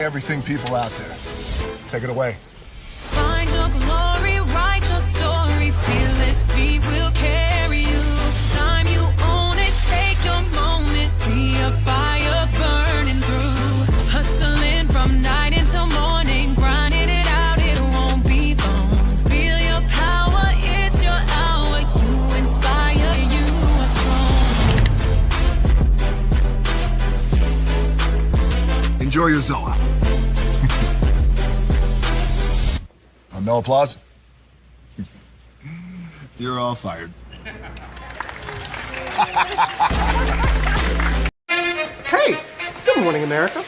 Everything people out there. Take it away. Find your glory, write your story, fearless feet will carry you. Time you own it, take your moment, be a fire burning through. Hustling from night until morning, grinding it out, it won't be long. Feel your power, it's your hour, you inspire, you are strong. Enjoy your Zola. No applause? You're all fired. Hey, good morning, America.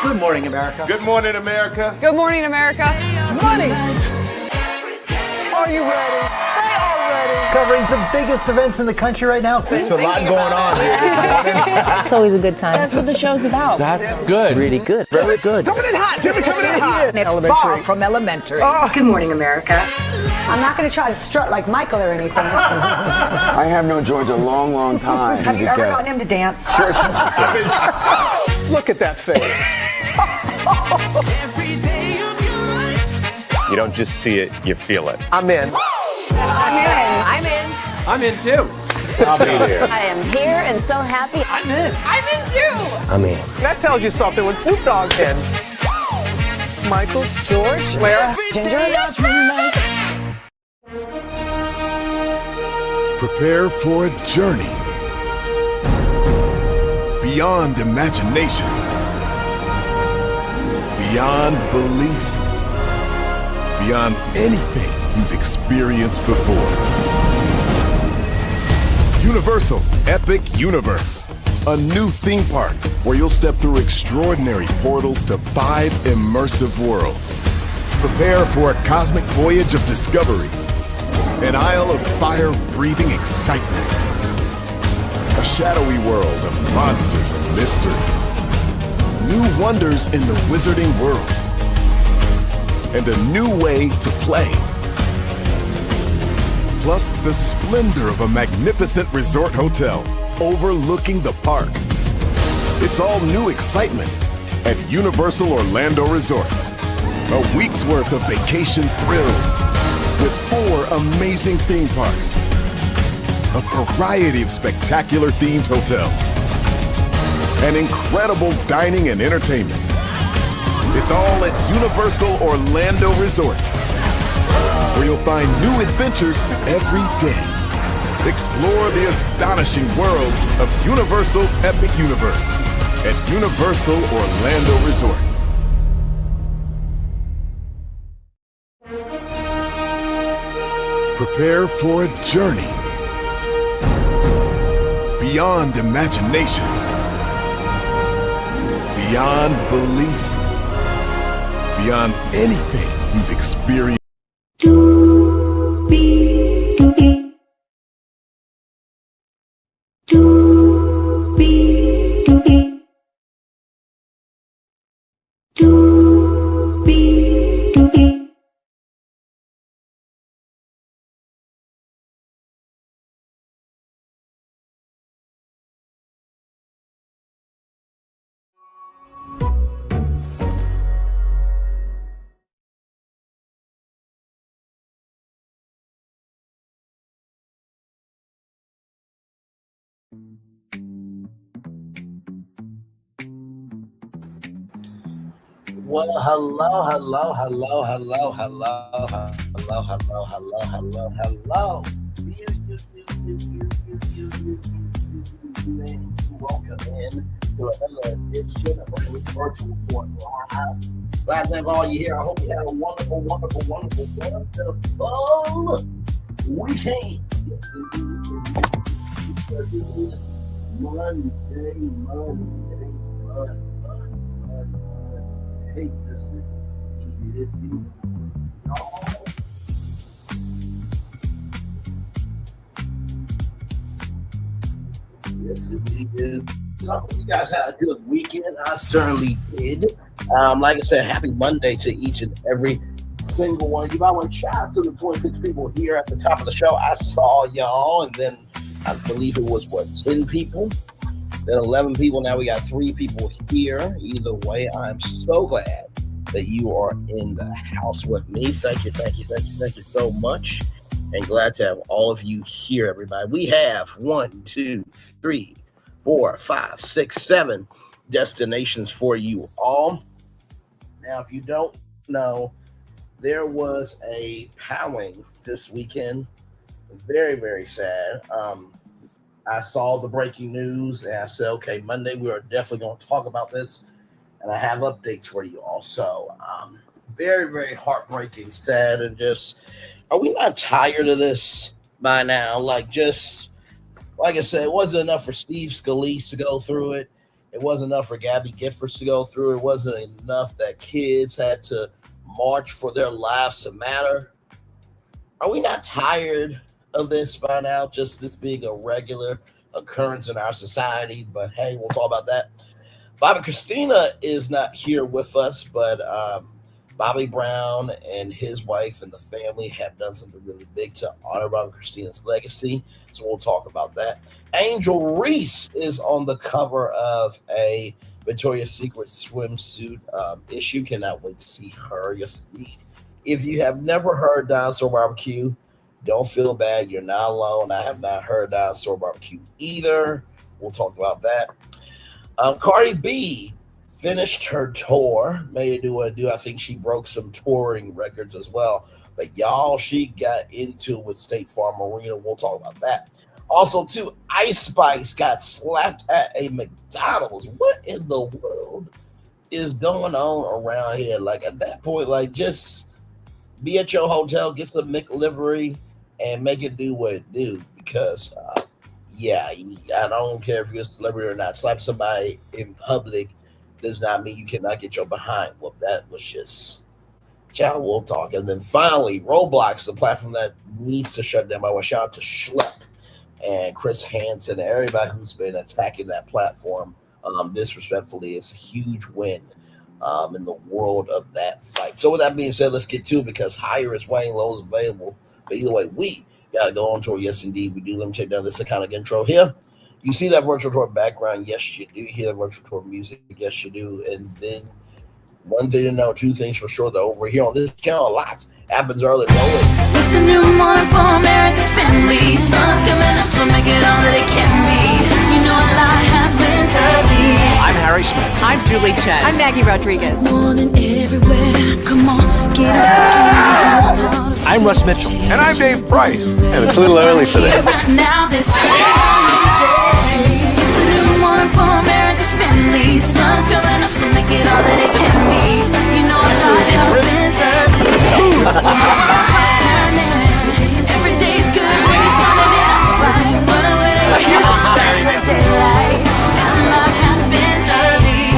Good morning, America. Good morning, America. Good morning, America. Money. Are you ready? They are ready. Covering the biggest events in the country right now. There's a lot going on here. It's always a good time. That's what the show's about. That's good. Really good. Very good. Coming in hot. Jimmy coming in hot. It's far from elementary. Good morning, America. I'm not going to try to strut like Michael or anything. I have known George a long, long time. Have you ever gotten him to dance? Look at that face. You don't just see it, you feel it. I'm in. I'm in. I'm in too. I'll be there. I am here and so happy. I'm in. I'm in too. I'm in. That tells you something when Snoop Dogg's in. Michael, George, Lara, Ginger. Prepare for a journey beyond imagination, beyond belief, beyond anything you've experienced before. Universal Epic Universe, a new theme park where you'll step through extraordinary portals to 5 immersive worlds. Prepare for a cosmic voyage of discovery, an isle of fire-breathing excitement, a shadowy world of monsters and mystery, new wonders in the wizarding world, and a new way to play. Plus the splendor of a magnificent resort hotel overlooking the park. It's all new excitement at Universal Orlando Resort. A week's worth of vacation thrills with 4 amazing theme parks, a variety of spectacular themed hotels, and incredible dining and entertainment. It's all at Universal Orlando Resort, where you'll find new adventures every day. Explore the astonishing worlds of Universal Epic Universe at Universal Orlando Resort. Prepare for a journey beyond imagination, beyond belief, beyond anything you've experienced. Well, hello. Welcome in to another edition of Virtual Court Live. Glad to have all you here. I hope you have a wonderful weekend. Monday. Hey, listen. Yes, it is. So, you guys had a good weekend. I certainly did. Like I said, happy Monday to each and every single one of you. I want to shout out to the 26 people here at the top of the show. I saw y'all, and then I believe it was 10 people, then 11 people. Now we got 3 people here. Either way, I'm so glad that you are in the house with me. Thank you so much. And glad to have all of you here, everybody. We have 1, 2, 3, 4, 5, 6, 7 destinations for you all. Now, if you don't know, there was a powing this weekend. Very, very sad. I saw the breaking news and I said, okay, Monday we are definitely going to talk about this. And I have updates for you also. Very, very heartbreaking, sad, and just, are we not tired of this by now? Like I said, it wasn't enough for Steve Scalise to go through it. It wasn't enough for Gabby Giffords to go through it. It wasn't enough that kids had to march for their lives to matter. Are we not tired of this by now? Just this being a regular occurrence in our society. But hey, we'll talk about that. Bobbi Kristina is not here with us, but Bobby Brown and his wife and the family have done something really big to honor Bobbi Kristina's legacy. So we'll talk about that. Angel Reese is on the cover of a Victoria's Secret swimsuit issue. Cannot wait to see her. Yes, indeed. If you have never heard Dinosaur BBQ, don't feel bad. You're not alone. I have not heard Dinosaur BBQ either. We'll talk about that. Cardi B finished her tour. May do a do. I think she broke some touring records as well. But y'all, she got into it with State Farm Arena. We'll talk about that. Also, too, Ice Spice got slapped at a McDonald's. What in the world is going on around here? Like, at that point, like, just be at your hotel, get some McLivery, and make it do what it do. Because, yeah, I don't care if you're a celebrity or not. Slap somebody in public does not mean you cannot get your behind. Well, that was just, child, we'll talk. And then finally, Roblox, the platform that needs to shut down. I want to shout out to Schlep and Chris Hansen and everybody who's been attacking that platform disrespectfully. It's a huge win in the world of that fight. So with that being said, let's get to it, because higher is weighing, low is available. But either way, we got to go on tour. Yes, indeed, we do. Let me take down this kind of intro here. You see that virtual tour background? Yes, you do. You hear that virtual tour music? Yes, you do. And then one thing to know, 2 things for sure, that over here on this channel, a lot happens early. It's a new morning for America's family. Sun's coming up, so make it all that it can be. You know a lot happens early. I'm Harry Smith. I'm Julie Chen. I'm Maggie Rodriguez. Morning everywhere. Come on, get up. I'm Russ Mitchell. And I'm Dave Price. And it's a little early for this. Right now, this it's a new morning for America's family. Sun's coming up, so make it all that it can be. You know a lot happens early. Every day's good when you're starting it out right. But I'm waiting for the daylight. And a lot happens early.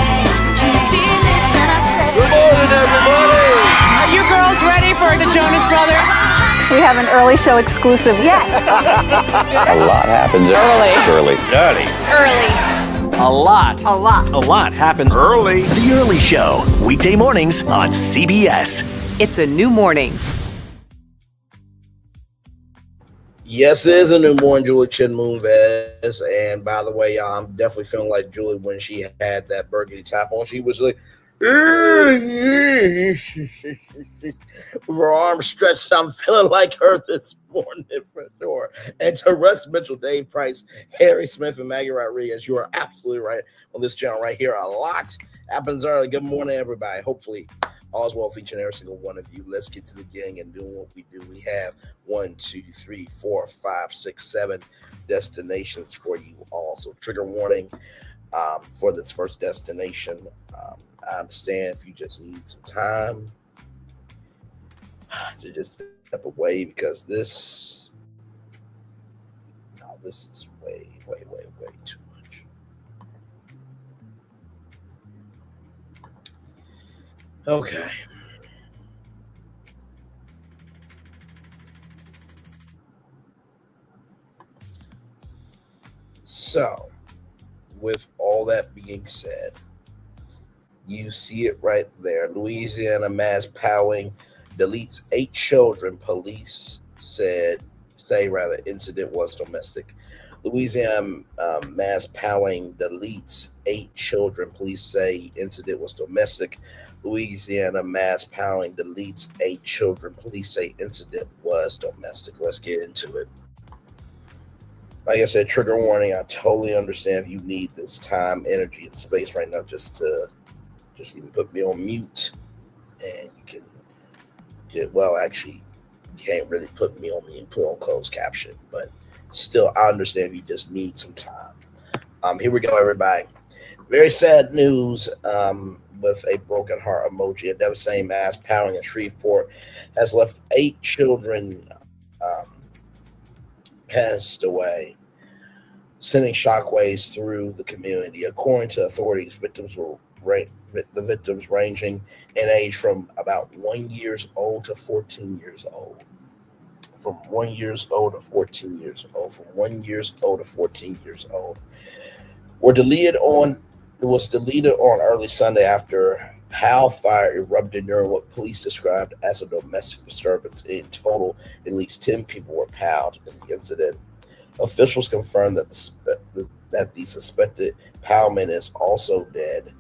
Can you feel it when I say? Good morning, everybody. Are you girls ready for the Jonas Brothers? We have an early show exclusive. Yes. A lot happens early. A lot happens Early. The Early Show, weekday mornings on CBS. It's a new morning. Yes, it is a new morning, Julie Chen Moonves. And by the way, y'all, I'm definitely feeling like Julie when she had that burgundy top on. She was like, with her arms stretched. I'm feeling like her this morning for sure. And to Russ Mitchell, Dave Price, Harry Smith, and Maggie Rodriguez, you are absolutely right on this channel right here. A lot happens early. Good morning, everybody. Hopefully, all's well for each and every single one of you. Let's get to the gang and doing what we do. We have 1, 2, 3, 4, 5, 6, 7 destinations for you all. So trigger warning for this first destination. I understand if you just need some time to just step away, because this is way too much. Okay. So, with all that being said, you see it right there. Louisiana mass powing deletes 8 children. Police say incident was domestic. Louisiana mass powering deletes 8 children. Police say incident was domestic. Louisiana mass powering deletes 8 children. Police say incident was domestic. Let's get into it. Like I said, trigger warning. I totally understand if you need this time, energy, and space right now just to even put me on mute. And you can get, well, actually, you can't really put me on mute and put on closed caption. But still, I understand if you just need some time. Here we go, everybody. Very sad news with a broken heart emoji. A devastating mass powering in Shreveport has left 8 children passed away, sending shockwaves through the community. According to authorities, the victims ranging in age from about 1 year old to 14 years old. From 1 year old to 14 years old. From 1 year old to 14 years old. Was deleted on early Sunday after Howl fire erupted during what police described as a domestic disturbance. In total, at least 10 people were powed in the incident. Officials confirmed that the suspected powman is also dead.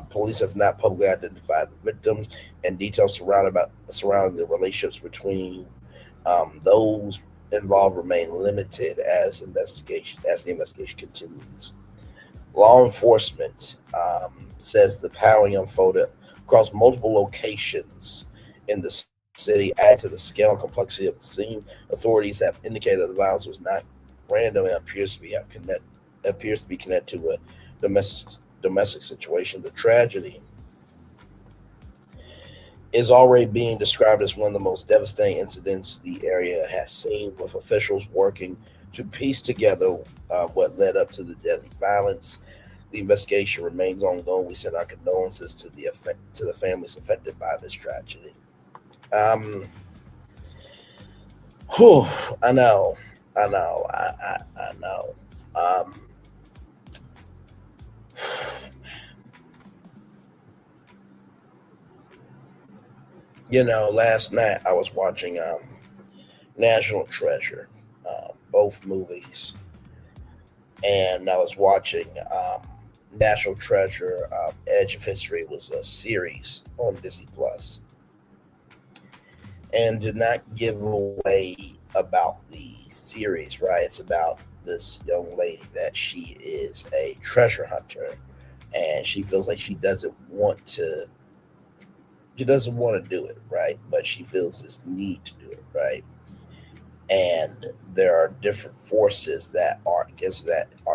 Police have not publicly identified the victims, and details surrounding the relationships between those involved remain limited as the investigation continues. Law enforcement says the powering unfolded across multiple locations in the city, add to the scale and complexity of the scene. Authorities have indicated that the violence was not random and appears to be connected to a domestic situation. The tragedy is already being described as one of the most devastating incidents the area has seen, with officials working to piece together what led up to the deadly violence. The investigation remains ongoing. We send our condolences to the families affected by this tragedy. I know. Last night I was watching National Treasure, both movies, and I was watching National Treasure Edge of History was a series on Disney Plus, and did not give away about the series, right? It's about this young lady that she is a treasure hunter, and she feels like she doesn't want to do it, right? But she feels this need to do it, right? And there are different forces that are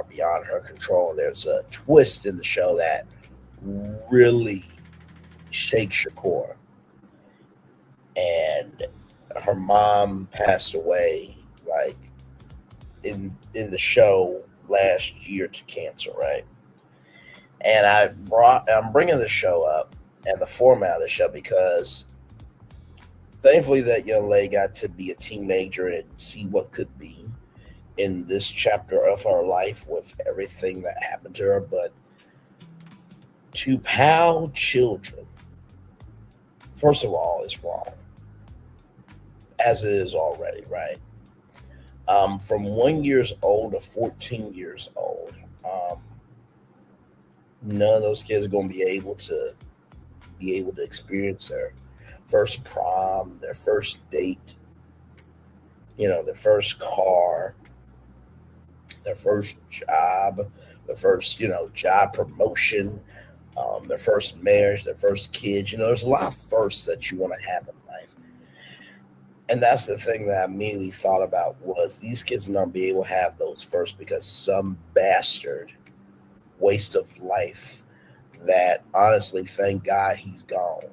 beyond her control. There's a twist in the show that really shakes your core. And her mom passed away, like in the show last year, to cancer, right? And I'm bringing the show up and the format of the show because thankfully that young lady got to be a teenager and see what could be in this chapter of her life with everything that happened to her. But to pow children, first of all, is wrong, as it is already, right? From 1 year old to 14 years old, none of those kids are going to be able to experience their first prom, their first date, their first car, their first job, their first, job promotion, their first marriage, their first kids. There's a lot of firsts that you want to have in life. And that's the thing that I immediately thought about was these kids are not going to be able to have those firsts because some bastard waste of life that, honestly, thank God he's gone.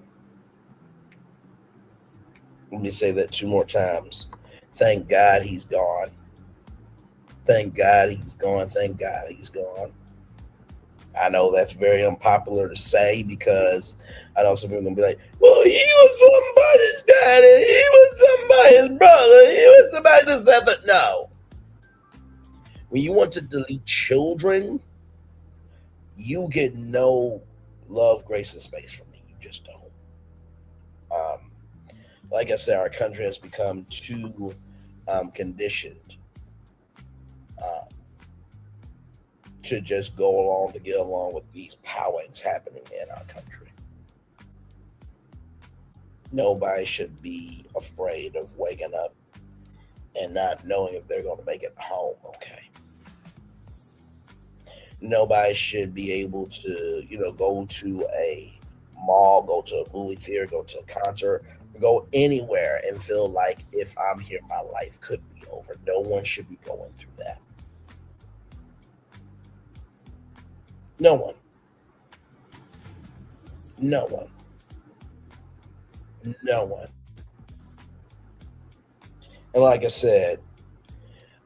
Let me say that 2 more times. Thank God he's gone. Thank God he's gone. Thank God he's gone. I know that's very unpopular to say because I know some people are going to be like, well, he was somebody's daddy. He was somebody's brother. He was somebody's that. No. When you want to delete children, you get no love, grace, and space from me. You just don't. Like I said, our country has become too conditioned to just go along to get along with these powings happening in our country. Nobody should be afraid of waking up and not knowing if they're going to make it home okay. Nobody should be able to, go to a mall, go to a movie theater, go to a concert, go anywhere and feel like if I'm here, my life could be over. No one should be going through that. No one. No one. No one. And like I said,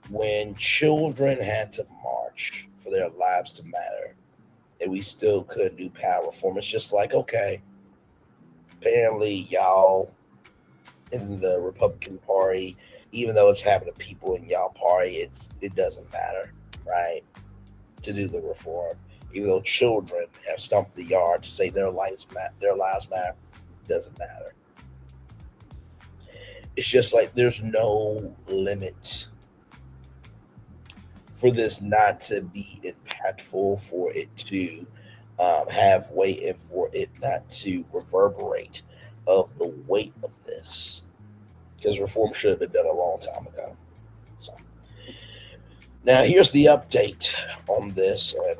when children had to march for their lives to matter, and we still could do power reform, it's just like, okay, apparently y'all in the Republican Party, even though it's happened to people in y'all party, it doesn't matter, right? To do the reform. Even though children have stumped the yard to say their lives matter, it doesn't matter. It's just like there's no limit for this not to be impactful, for it to have weight, and for it not to reverberate of the weight of this. Because reform should have been done a long time ago. So now here's the update on this, and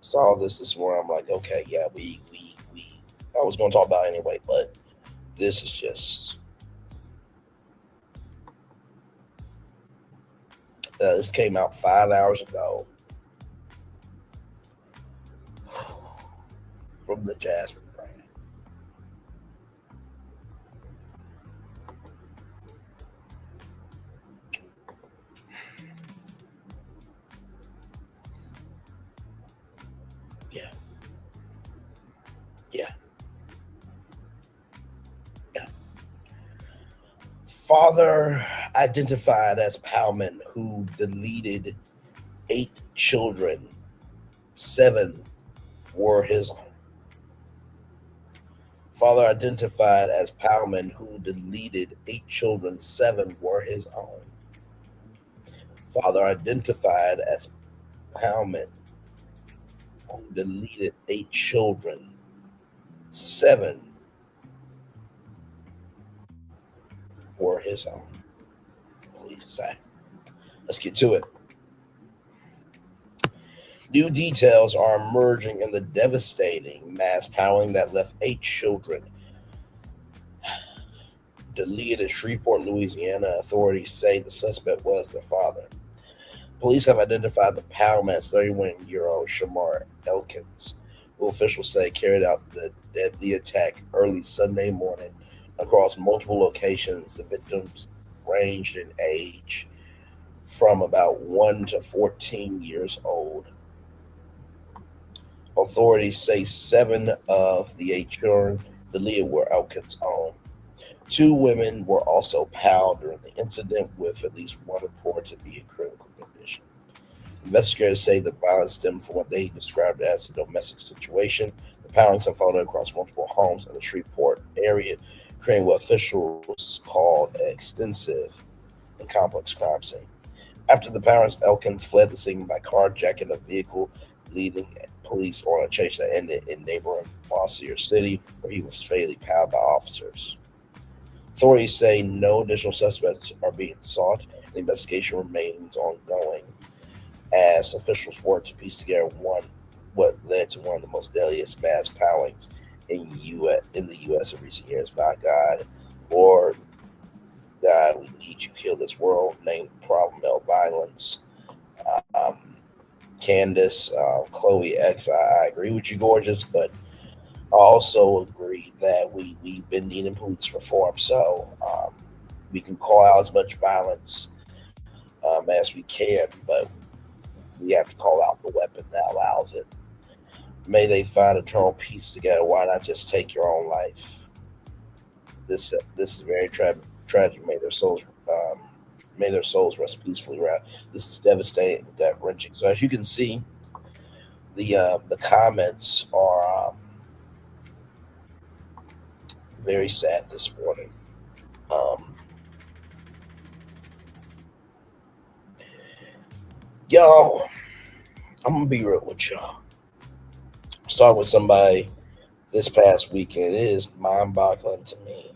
saw this morning. I'm like, okay, yeah, we I was going to talk about it anyway, but this is just. This came out 5 hours ago from the Jasmine brand. Yeah. Father identified as Powman who deleted 8 children, 7 were his own. Father identified as Powman who deleted 8 children, 7 were his own. Father identified as Powman who deleted 8 children, 7 were his own. Police say. Let's get to it. New details are emerging in the devastating mass powering that left 8 children deleted in Shreveport, Louisiana. Authorities say the suspect was their father. Police have identified the Powman as 31-year-old Shamar Elkins, who officials say carried out the deadly attack early Sunday morning across multiple locations. The victims ranged in age from about 1 to 14 years old. Authorities say 7 of the 8 children deleted were Elkins' own. 2 women were also POWed during the incident, with at least one reported to be in critical condition. Investigators say the violence stemmed from what they described as a domestic situation. The powings unfolded across multiple homes in the Shreveport area, creating what officials called an extensive and complex crime scene. After the powers, Elkins fled the scene by carjacking a vehicle, leading police on a chase that ended in neighboring Bossier City, where he was fatally powed by officers. Authorities say no additional suspects are being sought. The investigation remains ongoing as officials work to piece together what led to one of the most deadliest mass powings in the U.S. in recent years. My God, Lord, God, we need you to kill this world. Name problem, male violence. Candace, Chloe X, I agree with you, gorgeous, but I also agree that we've been needing police reform. So we can call out as much violence as we can, but we have to call out the weapon that allows it. May they find eternal peace together. Why not just take your own life? This is very tragic. May their souls rest peacefully. Right? This is devastating, gut wrenching. So as you can see, the comments are very sad this morning. Yo, I'm gonna be real with y'all. I was talking with somebody this past weekend. It is mind-boggling to me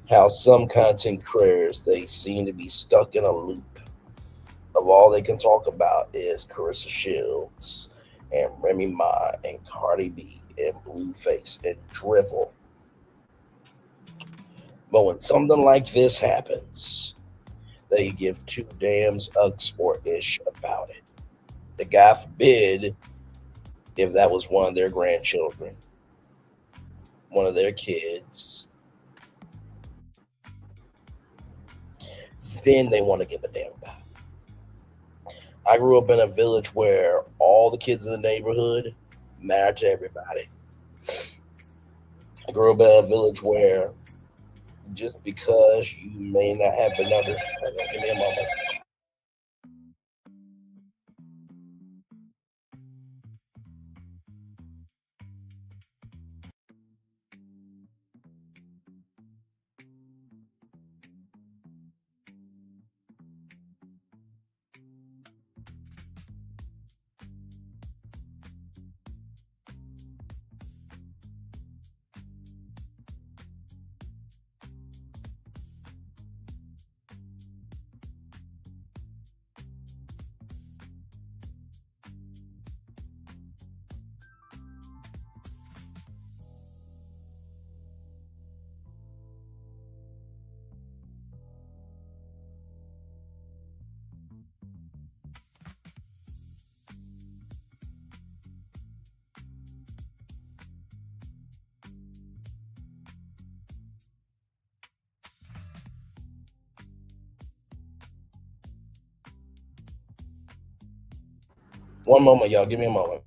how some content creators, they seem to be stuck in a loop of all they can talk about is Carissa Shields and Remy Ma and Cardi B and Blueface and Drizzle. But when something like this happens, they give two damns ugs or ish about it. The God forbid if that was one of their grandchildren, one of their kids, then they want to give a damn about it. I grew up in a village where all the kids in the neighborhood mattered to everybody. I grew up in a village where just because you may not have been under, give me a moment. One moment, y'all. Give me a moment.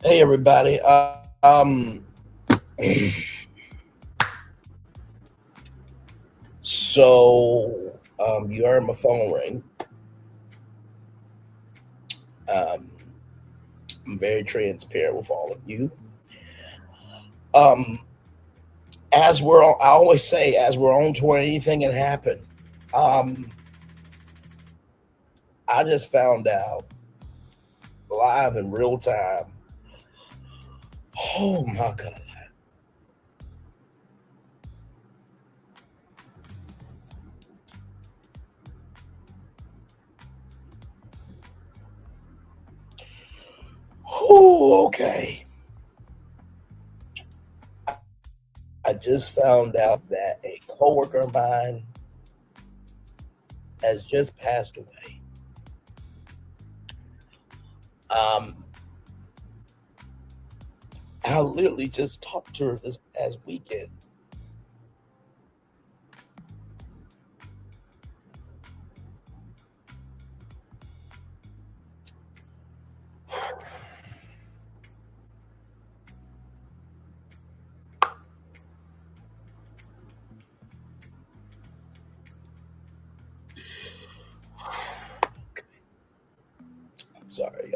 Hey everybody. So you heard my phone ring. I'm very transparent with all of you. As we're on, I always say, as we're on tour, anything can happen. I just found out live in real time. Oh my God. Oh, okay. I just found out that a coworker of mine has just passed away. I literally just talked to her this past weekend. Sorry.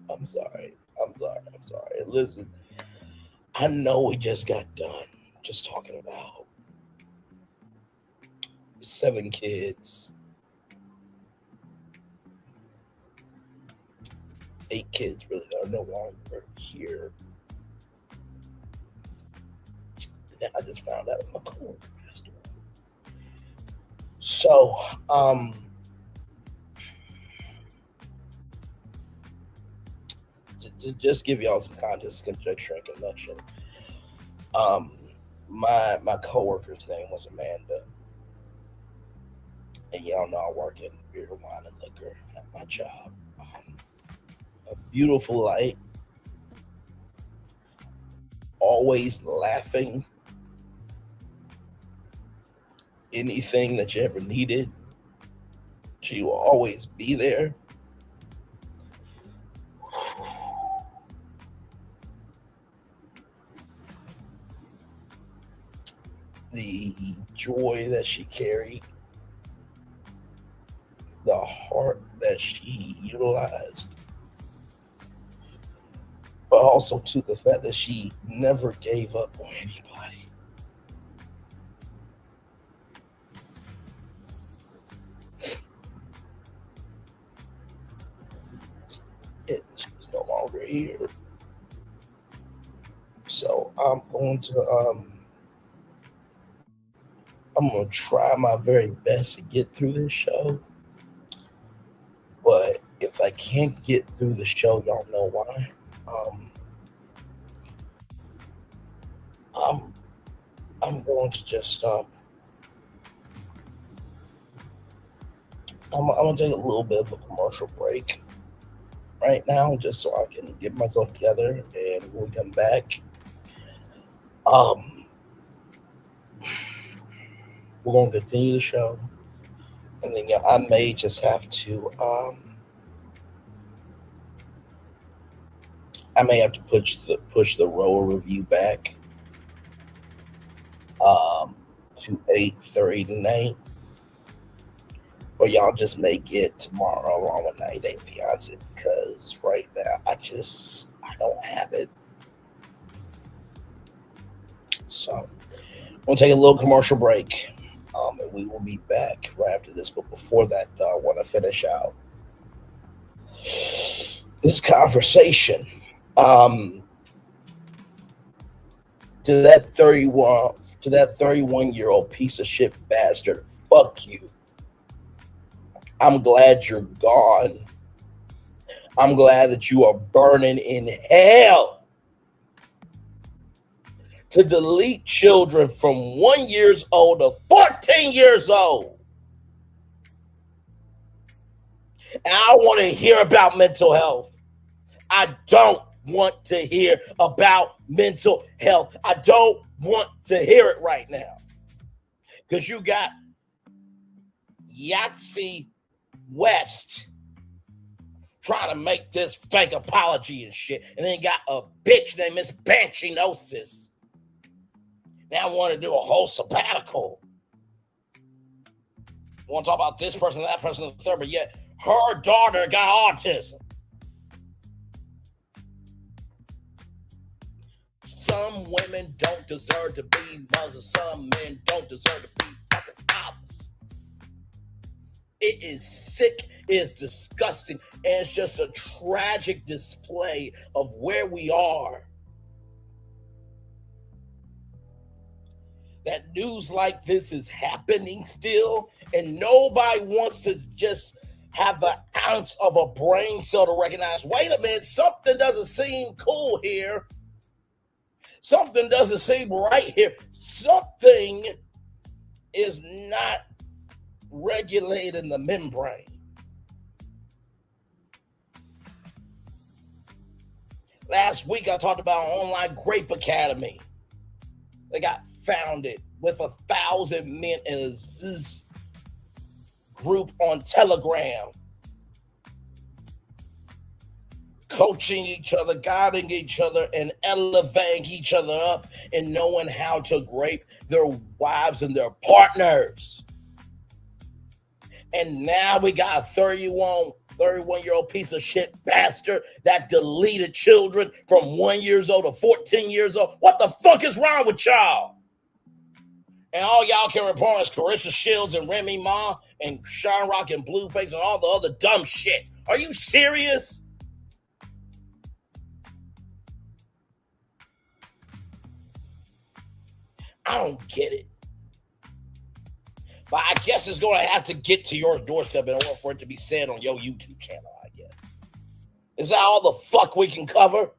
I'm sorry. Listen, I know we just got done just talking about 7 kids. 8 kids really are no longer here. And I just found out my coworker passed away. So, just give y'all some context, conjecture, and connection. My coworker's name was Amanda, and y'all know I work in beer, wine, and liquor at my job. A beautiful light, always laughing. Anything that you ever needed, she will always be there. The joy that she carried, the heart that she utilized, but also to the fact that she never gave up on anybody. She's no longer here. So I'm going to try my very best to get through this show. But if I can't get through the show, y'all know why. I'm going to just I'm gonna take a little bit of a commercial break right now, just so I can get myself together, and when we come back, we're gonna continue the show, and then I may just have to push the Roa review back to 8:30 tonight, or y'all just may get tomorrow along with 90 Day Fiance, because right now I don't have it. So I'm gonna take a little commercial break, and we will be back right after this. But before that, I want to finish out this conversation. To that 31-year-old piece of shit bastard, fuck you. I'm glad you're gone. I'm glad that you are burning in hell. To delete children from 1 year old to 14 years old. And I want to hear about mental health. I don't want to hear about mental health. I don't want to hear it right now. Because you got Yahtzee West trying to make this fake apology and shit. And then you got a bitch named Miss Banchinosis. Now I want to do a whole sabbatical. I want to talk about this person, that person, the third, but yet her daughter got autism. Some women don't deserve to be mothers. Some men don't deserve to be fucking fathers. It is sick, it is disgusting, and it's just a tragic display of where we are. That news like this is happening still, and nobody wants to just have an ounce of a brain cell to recognize, wait a minute, something doesn't seem cool here. Something doesn't seem right here. Something is not regulating the membrane. Last week, I talked about an online grape academy. They got founded with 1,000 men in a Zzz group on Telegram, coaching each other, guiding each other, and elevating each other up and knowing how to grape their wives and their partners. And now we got a 31-year-old piece of shit bastard that deleted children from 1 year old to 14 years old. What the fuck is wrong with y'all? And all y'all can report is Carissa Shields and Remy Ma and Sean Rock and Blueface and all the other dumb shit. Are you serious? I don't get it. But I guess it's going to have to get to your doorstep in order for it to be said on your YouTube channel, I guess. Is that all the fuck we can cover?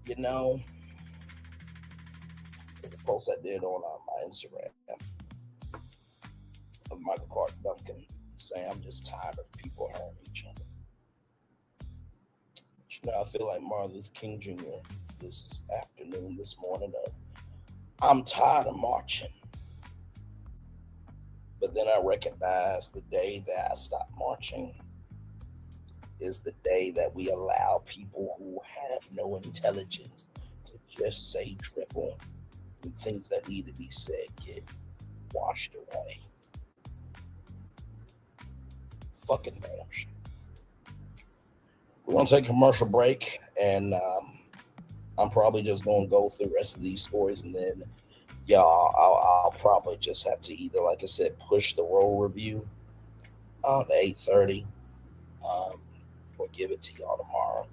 You know, there's a post I did on my Instagram of Michael Clark Duncan saying, I'm just tired of people hurting each other. But you know, I feel like Martin Luther King Jr. this morning of, I'm tired of marching. But then I recognize the day that I stopped marching is the day that we allow people who have no intelligence to just say drivel and things that need to be said get washed away. Fucking damn shit. We're going to take a commercial break, and I'm probably just going to go through the rest of these stories, and then, I'll probably just have to either, like I said, push the roll review on 8:30, or give it to y'all tomorrow.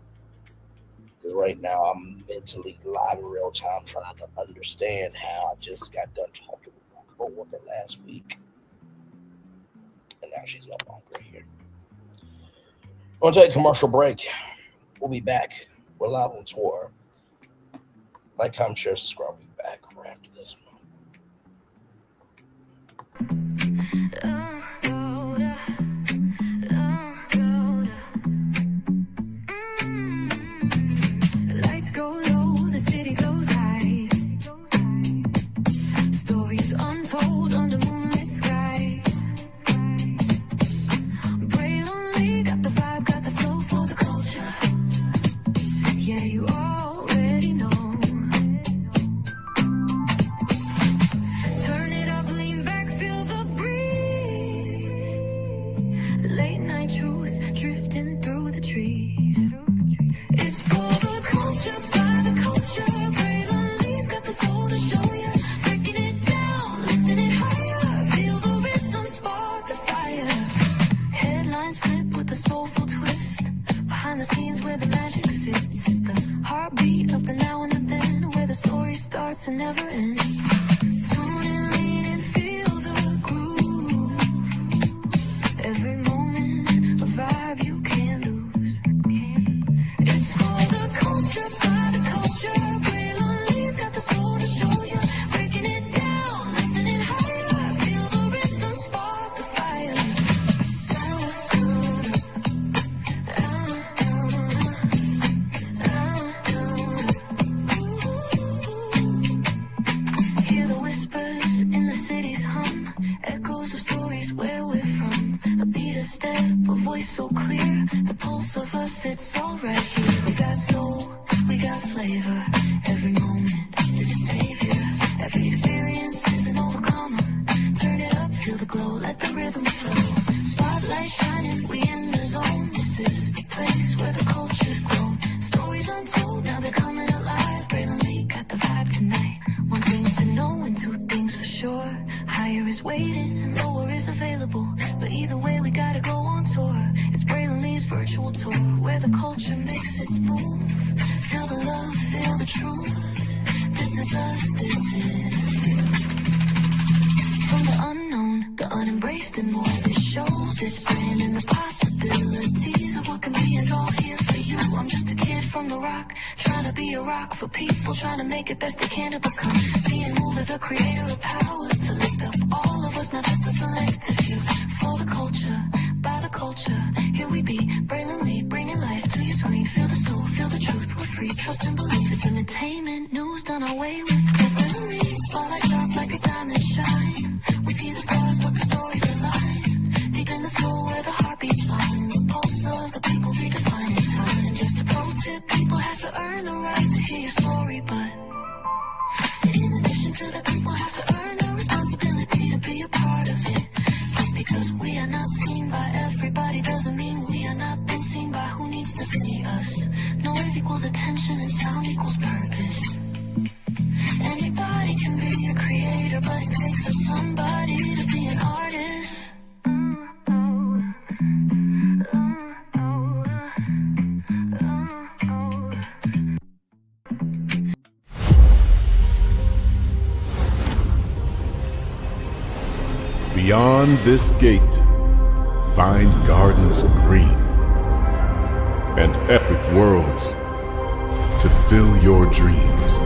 Because right now I'm mentally live in real time trying to understand how I just got done talking with my coworker last week. And now she's no longer here. We're going to take a commercial break. We'll be back. We're live on tour. Like, comment, share, subscribe. We'll be back right after this. Lights go low, the city goes high. Stories untold under moonlit skies. Brain only got the vibe, got the flow for the culture. Yeah, you already know. Turn it up, lean back, feel the breeze. Late night truths drifting through the trees. It's for the culture, by the culture. Braylon got the soul to show ya. Breaking it down, lifting it higher. Feel the rhythm, spark the fire. Headlines flip with a soulful twist. Behind the scenes where the magic sits. It's the heartbeat of the now and the then, where the story starts and never ends. Tune in, lean and feel the groove. Every moment, a vibe you can't lose. It's for the culture, by the culture. Braylon got the soul to show ya. Breaking it down, lifting it higher. Feel the rhythm, spark the fire. the pulse of us, it's all right here. We got soul, we got flavor. Every moment is a savior. Every experience is an overcomer. Turn it up, feel the glow, let the rhythm flow. Spotlight shining, we in the zone. This is the place where the culture's grown. Stories untold, now they're coming alive. Braylon Lee got the vibe tonight. One thing's to know and two things for sure. Higher is waiting and lower is available. But either way, we gotta go on tour. It's Braylon Lee's virtual tour, where the culture makes its move. Feel the love, feel the truth. This is us, this is you. From the unknown, the unembraced and more. This show, this brand and the possibilities of what can be is all here for you. I'm just a kid from the rock, trying to be a rock for people, trying to make it best they can to become. Being moved as a creator of power, to lift up all of us, not just a selective few. For the culture, by the culture, here we be, Braylon Lee, bringing life to your screen. Feel the soul, feel the truth, we're free, trust and believe. It's entertainment, news done our way with Braylon Lee. Spotlight sharp like a diamond shine. We see the stars, but the stories align. Deep in the soul where the heartbeats find. The pulse of the people redefining time. And just a pro tip, people have to earn the right to hear your story, but in addition to that, people have to earn the responsibility to be a part of it. Just because we are not seen by everybody doesn't mean we are not been seen by who needs to see us. Noise equals attention and sound equals purpose. Anybody can be a creator, but it takes a somebody to be an artist. Beyond this gate, find gardens green and epic worlds to fill your dreams.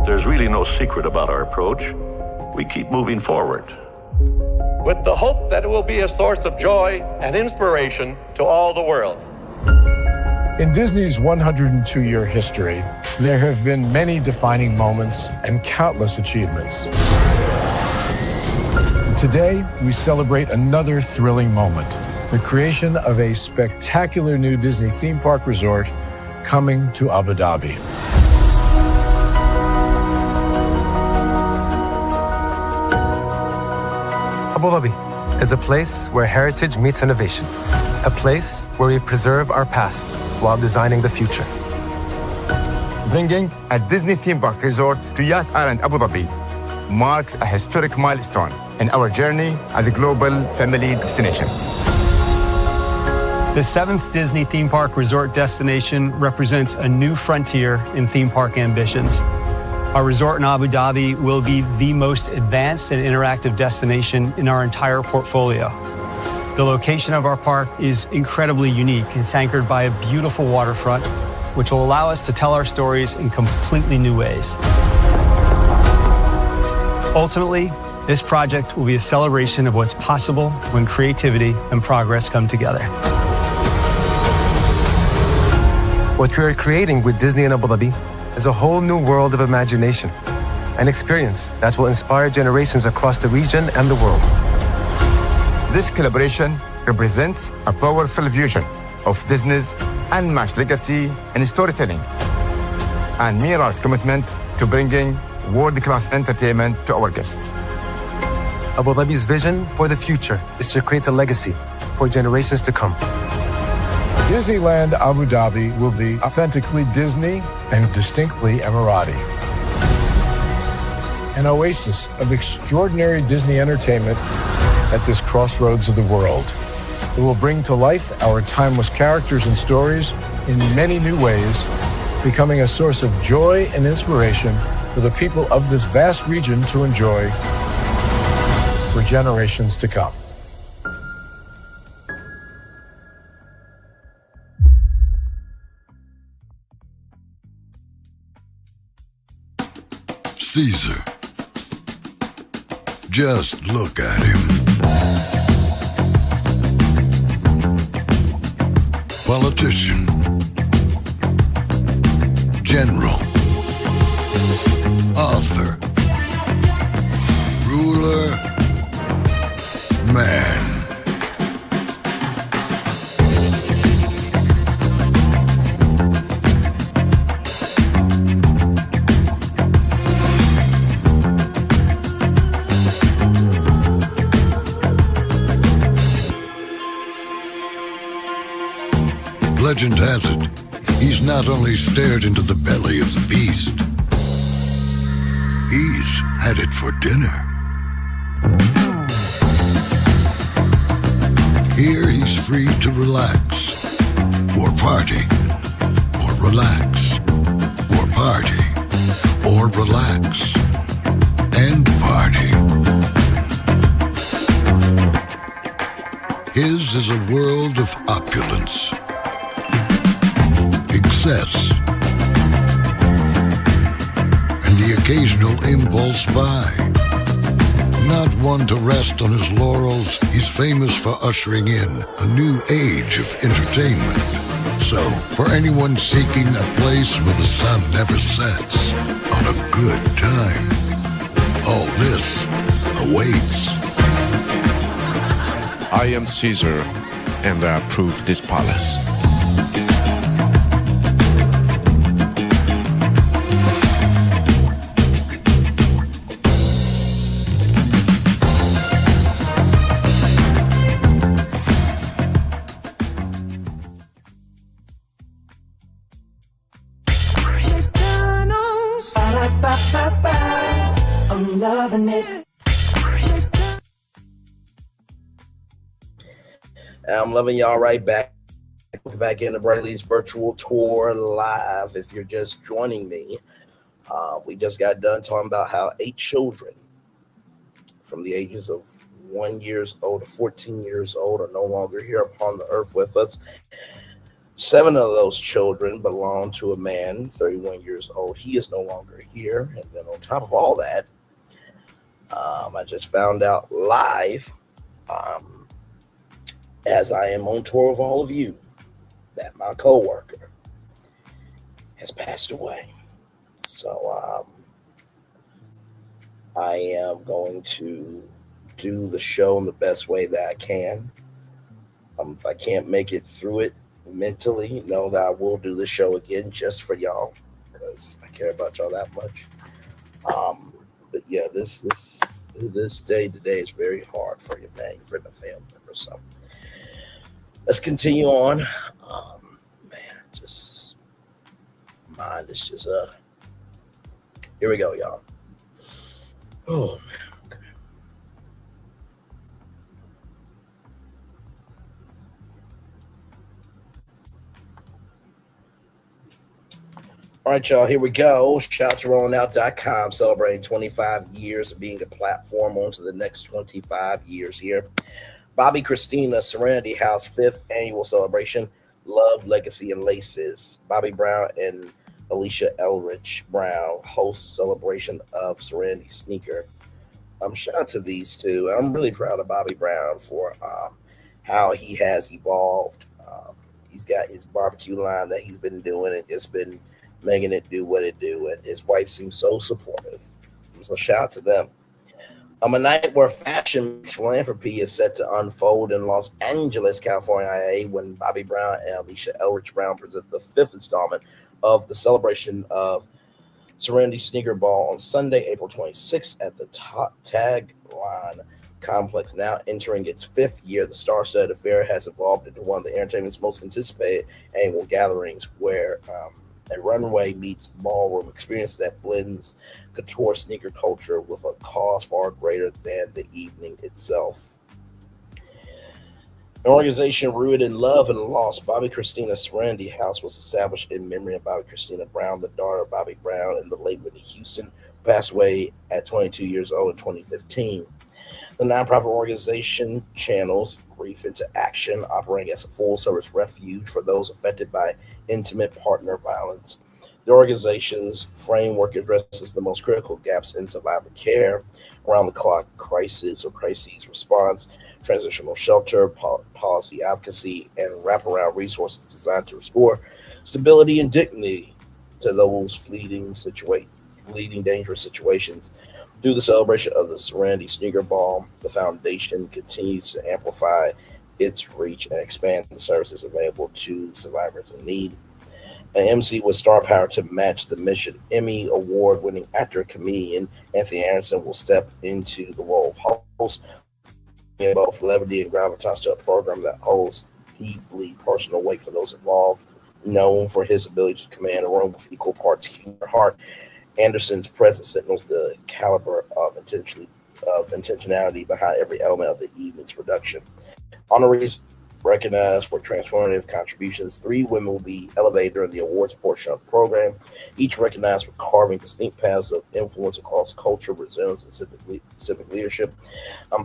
There's really no secret about our approach. We keep moving forward. With the hope that it will be a source of joy and inspiration to all the world. In Disney's 102-year history, there have been many defining moments and countless achievements. Today, we celebrate another thrilling moment, the creation of a spectacular new Disney theme park resort coming to Abu Dhabi. Abu Dhabi is a place where heritage meets innovation, a place where we preserve our past while designing the future. Bringing a Disney theme park resort to Yas Island, Abu Dhabi marks a historic milestone in our journey as a global family destination. The 7th Disney theme park resort destination represents a new frontier in theme park ambitions. Our resort in Abu Dhabi will be the most advanced and interactive destination in our entire portfolio. The location of our park is incredibly unique. It's anchored by a beautiful waterfront, which will allow us to tell our stories in completely new ways. Ultimately, this project will be a celebration of what's possible when creativity and progress come together. What we are creating with Disney in Abu Dhabi is a whole new world of imagination, an experience that will inspire generations across the region and the world. This collaboration represents a powerful fusion of Disney's unmatched legacy in storytelling and Miral's commitment to bringing world-class entertainment to our guests. Abu Dhabi's vision for the future is to create a legacy for generations to come. Disneyland Abu Dhabi will be authentically Disney and distinctly Emirati. An oasis of extraordinary Disney entertainment at this crossroads of the world. It will bring to life our timeless characters and stories in many new ways, becoming a source of joy and inspiration for the people of this vast region to enjoy for generations to come. Caesar. Just look at him. Politician. General. Author. Ruler. Man. Legend has it, he's not only stared into the belly of the beast, he's had it for dinner. Here he's free to relax, or party, or relax, or party, or relax, and party. His is a world of opulence, excess, and the occasional impulse buy. Not one to rest on his laurels, he's famous for ushering in a new age of entertainment. So, for anyone seeking a place where the sun never sets on a good time, all this awaits. I am Caesar, and I approve this palace. I'm loving it. I'm loving y'all right back in the Brayley's virtual tour live. If you're just joining me, we just got done talking about how 8 children from the ages of 1 year old to 14 years old are no longer here upon the earth with us. 7 of those children belong to a man, 31 years old. He is no longer here. And then on top of all that, I just found out live, as I am on tour with all of you, that my coworker has passed away. So I am going to do the show in the best way that I can. If I can't make it through it mentally, know that I will do the show again just for y'all, because I care about y'all that much. But yeah, this day today is very hard for you, man, for the family member. So let's continue on. Man, just mind is just here we go, y'all. Oh man. All right, y'all, here we go. ShoutsRollingout.com celebrating 25 years of being a platform on to the next 25 years here. Bobbi Kristina Serenity House 5th annual celebration, Love, Legacy, and Laces. Bobby Brown and Alicia Elrich Brown host celebration of Serenity Sneaker. Shout out to these two. I'm really proud of Bobby Brown for how he has evolved. He's got his barbecue line that he's been doing and just been making it do what it do, and his wife seems so supportive. So shout out to them. A night where fashion philanthropy is set to unfold in Los Angeles, California, when Bobby Brown and Alicia Elrich Brown present the 5th installment of the celebration of Serenity Sneaker Ball on Sunday, April 26th at the Tagline Complex. Now entering its 5th year, the star-studded affair has evolved into one of the entertainment's most anticipated annual gatherings, where a runway meets ballroom experience that blends couture sneaker culture with a cause far greater than the evening itself. An organization rooted in love and loss, Bobbi Kristina Serenity House was established in memory of Bobbi Christina Brown, the daughter of Bobby Brown and the late Whitney Houston, who passed away at 22 years old in 2015. The nonprofit organization channels grief into action, operating as a full-service refuge for those affected by intimate partner violence. The organization's framework addresses the most critical gaps in survivor care, around-the-clock crisis response, transitional shelter, policy advocacy, and wraparound resources designed to restore stability and dignity to those fleeting dangerous situations. Through the celebration of the Serenity Sneaker Ball, the foundation continues to amplify its reach and expand the services available to survivors in need. An MC with star power to match the mission, Emmy award-winning actor comedian Anthony Anderson will step into the role of host, in both levity and gravitas to a program that holds deeply personal weight for those involved. Known for his ability to command a room with equal parts humor and heart, Anderson's presence signals the caliber of intentionality behind every element of the evening's production. Honorees recognized for transformative contributions, 3 women will be elevated during the awards portion of the program, each recognized for carving distinct paths of influence across culture, resilience, and civic leadership.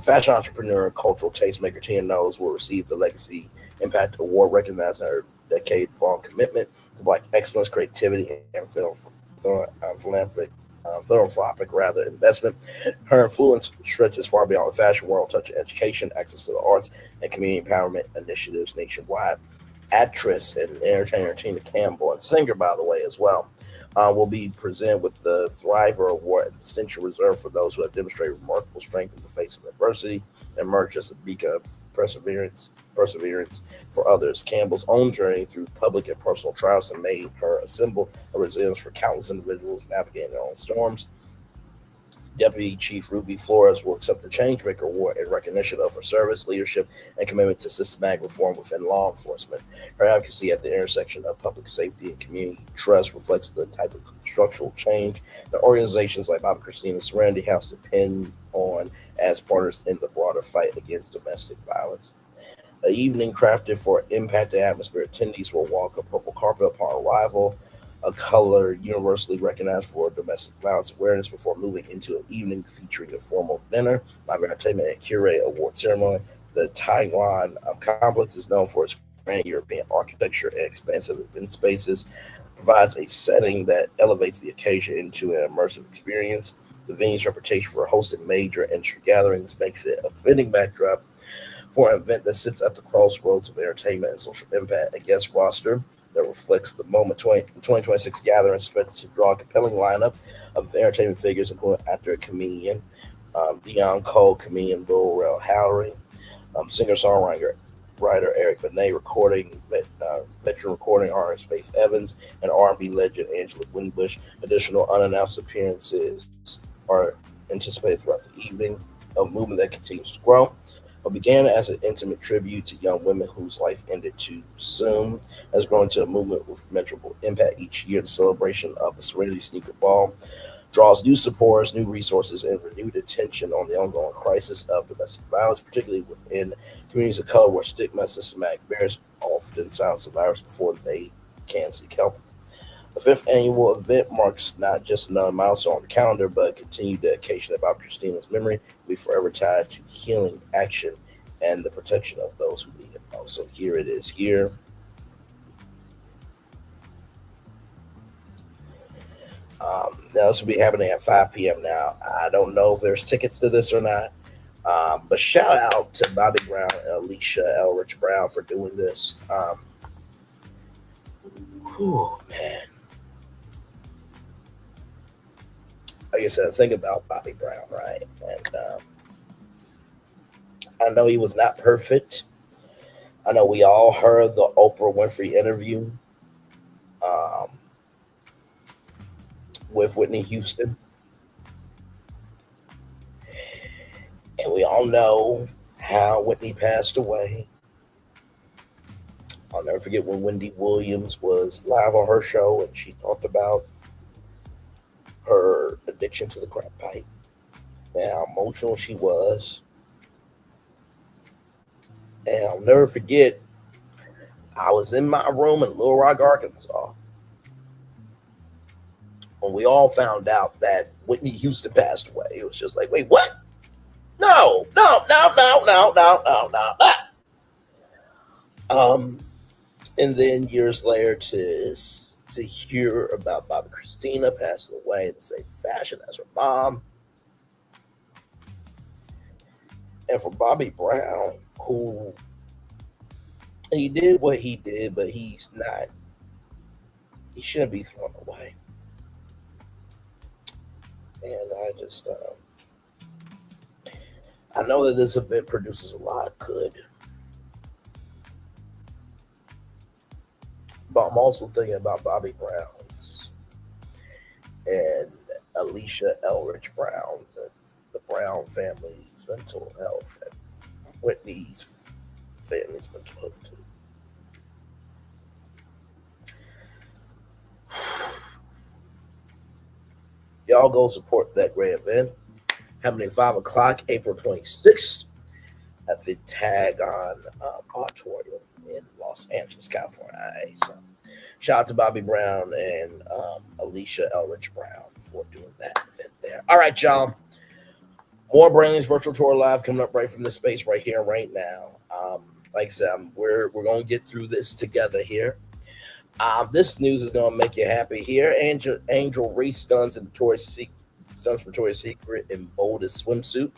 Fashion entrepreneur and cultural tastemaker Tina Knowles will receive the Legacy Impact Award, recognizing her decade-long commitment to Black excellence, creativity, and philanthropic investment. Her influence stretches far beyond the fashion world, touching education, access to the arts, and community empowerment initiatives nationwide. Actress and entertainer Tina Campbell, and singer, by the way, as well, will be presented with the Thriver Award, a distinction reserved for those who have demonstrated remarkable strength in the face of adversity and emerged as a beacon of perseverance for others. Campbell's own journey through public and personal trials have made her a symbol of resilience for countless individuals navigating their own storms. Deputy Chief Ruby Flores will accept the Changemaker Award in recognition of her service, leadership, and commitment to systematic reform within law enforcement. Her advocacy at the intersection of public safety and community trust reflects the type of structural change that organizations like Bobbi Kristina Serenity House depend on as partners in the broader fight against domestic violence. An evening crafted for impacted atmosphere, attendees will walk a purple carpet upon arrival, a color universally recognized for domestic violence awareness, before moving into an evening featuring a formal dinner, live entertainment, and curate award ceremony. The Tagline complex is known for its grand European architecture and expansive event spaces, provides a setting that elevates the occasion into an immersive experience. The venue's reputation for hosting major industry gatherings makes it a fitting backdrop for an event that sits at the crossroads of entertainment and social impact. A guest roster that reflects the moment. The 2026 gathering is expected to draw a compelling lineup of entertainment figures, including actor and comedian Dion Cole, comedian Lil Rel Howery, singer-songwriter Eric Benet, veteran recording artist Faith Evans, and R&B legend Angela Winbush. Additional unannounced appearances are anticipated throughout the evening, a movement that continues to grow. What began as an intimate tribute to young women whose life ended too soon has grown into a movement with measurable impact each year. The celebration of the Serenity Sneaker Ball draws new supporters, new resources, and renewed attention on the ongoing crisis of domestic violence, particularly within communities of color where stigma and systematic barriers often silence survivors before they can seek help. The fifth annual event marks not just another milestone on the calendar, but a continued dedication of Bobbi Christina's memory will be forever tied to healing, action, and the protection of those who need it most. So here it is here. Now this will be happening at 5 p.m. now. I don't know if there's tickets to this or not, but shout out to Bobbi Brown and Alicia Elrich Brown for doing this. Man. Like I said, think about Bobbi Brown, right? And I know he was not perfect. I know we all heard the Oprah Winfrey interview with Whitney Houston. And we all know how Whitney passed away. I'll never forget when Wendy Williams was live on her show and she talked about her addiction to the crack pipe and how emotional she was. And I'll never forget, I was in my room in Little Rock, Arkansas, when we all found out that Whitney Houston passed away. It was just like, wait, what? No. And then years later to hear about Bobbi Christina passing away in the same fashion as her mom. And for Bobby Brown, who he did what he did, but he shouldn't be thrown away. And I know that this event produces a lot of good. But I'm also thinking about Bobbi Brown's and Alicia Elrich Brown's and the Brown family's mental health and Whitney's family's mental health too. Y'all go support that great event happening 5 o'clock, April 26th at the Tag On Auditorium in Los Angeles, California. So shout out to Bobbi Brown and Alicia Elrich Brown for doing that event there. All right, y'all. More Brainley's Virtual Tour Live coming up right from this space right here, right now. Like I said, we're going to get through this together here. This news is going to make you happy here. Angel Reese stuns Victoria's Secret in boldest swimsuit.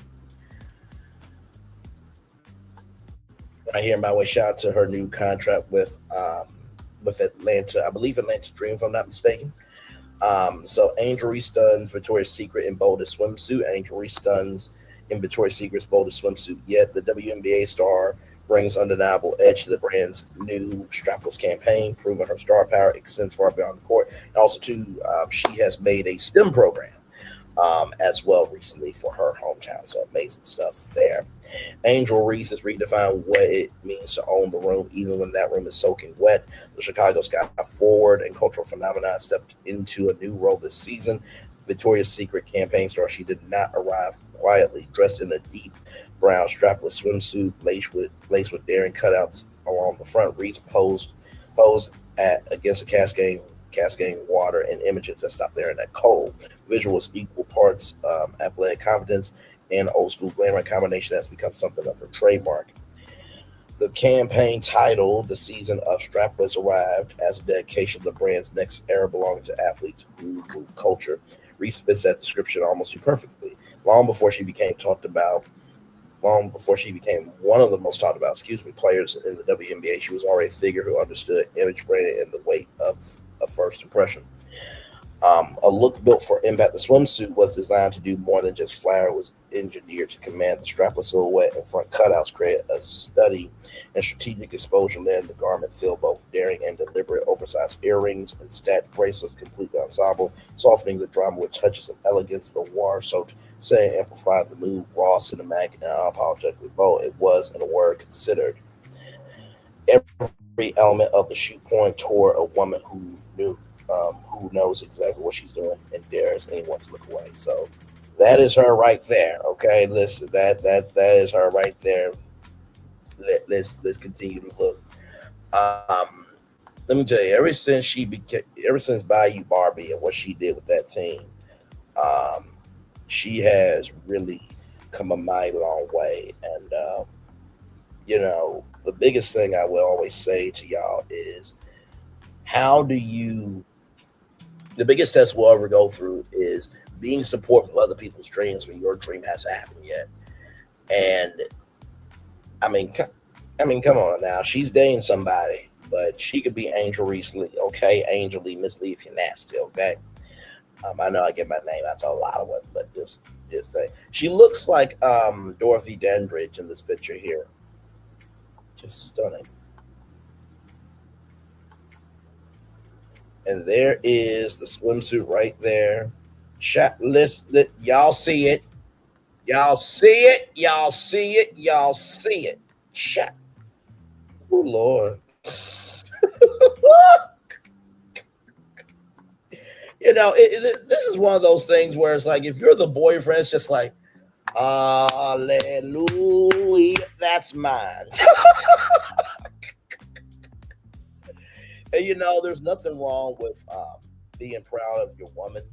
Right here, by the way, shout out to her new contract with Atlanta. I believe Atlanta Dream, if I'm not mistaken. So Angel Reese stuns Victoria's Secret in boldest swimsuit. Angel Reese stuns in Victoria's Secret's boldest swimsuit yet. The WNBA star brings undeniable edge to the brand's new strapless campaign, proving her star power extends far beyond the court. And also, too, she has made a STEM program as well recently for her hometown. So amazing stuff there. Angel Reese has redefined what it means to own the room, even when that room is soaking wet. The Chicago Sky forward and cultural phenomenon stepped into a new role this season. Victoria's Secret campaign star, she did not arrive quietly, dressed in a deep brown strapless swimsuit laced with daring cutouts along the front. Reese posed against a cascading water and images that stop there in that cold. Visuals equal parts athletic confidence and old school glamour combination that's become something of her trademark. The campaign titled "The Season of Strapless" arrived as a dedication to the brand's next era belonging to athletes who move culture. Reese fits that description almost too perfectly. Long before she became one of the most talked about, players in the WNBA, she was already a figure who understood image branding and the weight of a first impression. A look built for impact, the swimsuit was designed to do more than just flair. It was engineered to command the strapless silhouette, and front cutouts create a study and strategic exposure, letting the garment feel both daring and deliberate. Oversized earrings and stacked bracelets complete the ensemble, softening the drama with touches of elegance. The war-soaked setting amplified the mood, raw, cinematic, and unapologetically bold. It was, in a word, considered. Every element of the shoot point toward a woman who knows exactly what she's doing and dares anyone to look away. So that is her right there. Okay, listen, that is her right there. Let's continue to look. Let me tell you, ever since Bayou Barbie and what she did with that team, she has really come a mighty long way. And the biggest thing I will always say to y'all is, the biggest test we'll ever go through is being supportive of other people's dreams when your dream hasn't happened yet. And I mean, come on now. She's dating somebody, but she could be Angel Reese Lee, okay? Angel Lee, Miss Lee, if you're nasty, okay? I know I get my name out to a lot of women, but just say she looks like Dorothy Dandridge in this picture here. Just stunning. And there is the swimsuit right there. Y'all see it. Y'all see it. Y'all see it. Y'all see it. Chat. Oh, Lord. This is one of those things where it's like, if you're the boyfriend, it's just like, hallelujah, that's mine. And there's nothing wrong with being proud of your woman.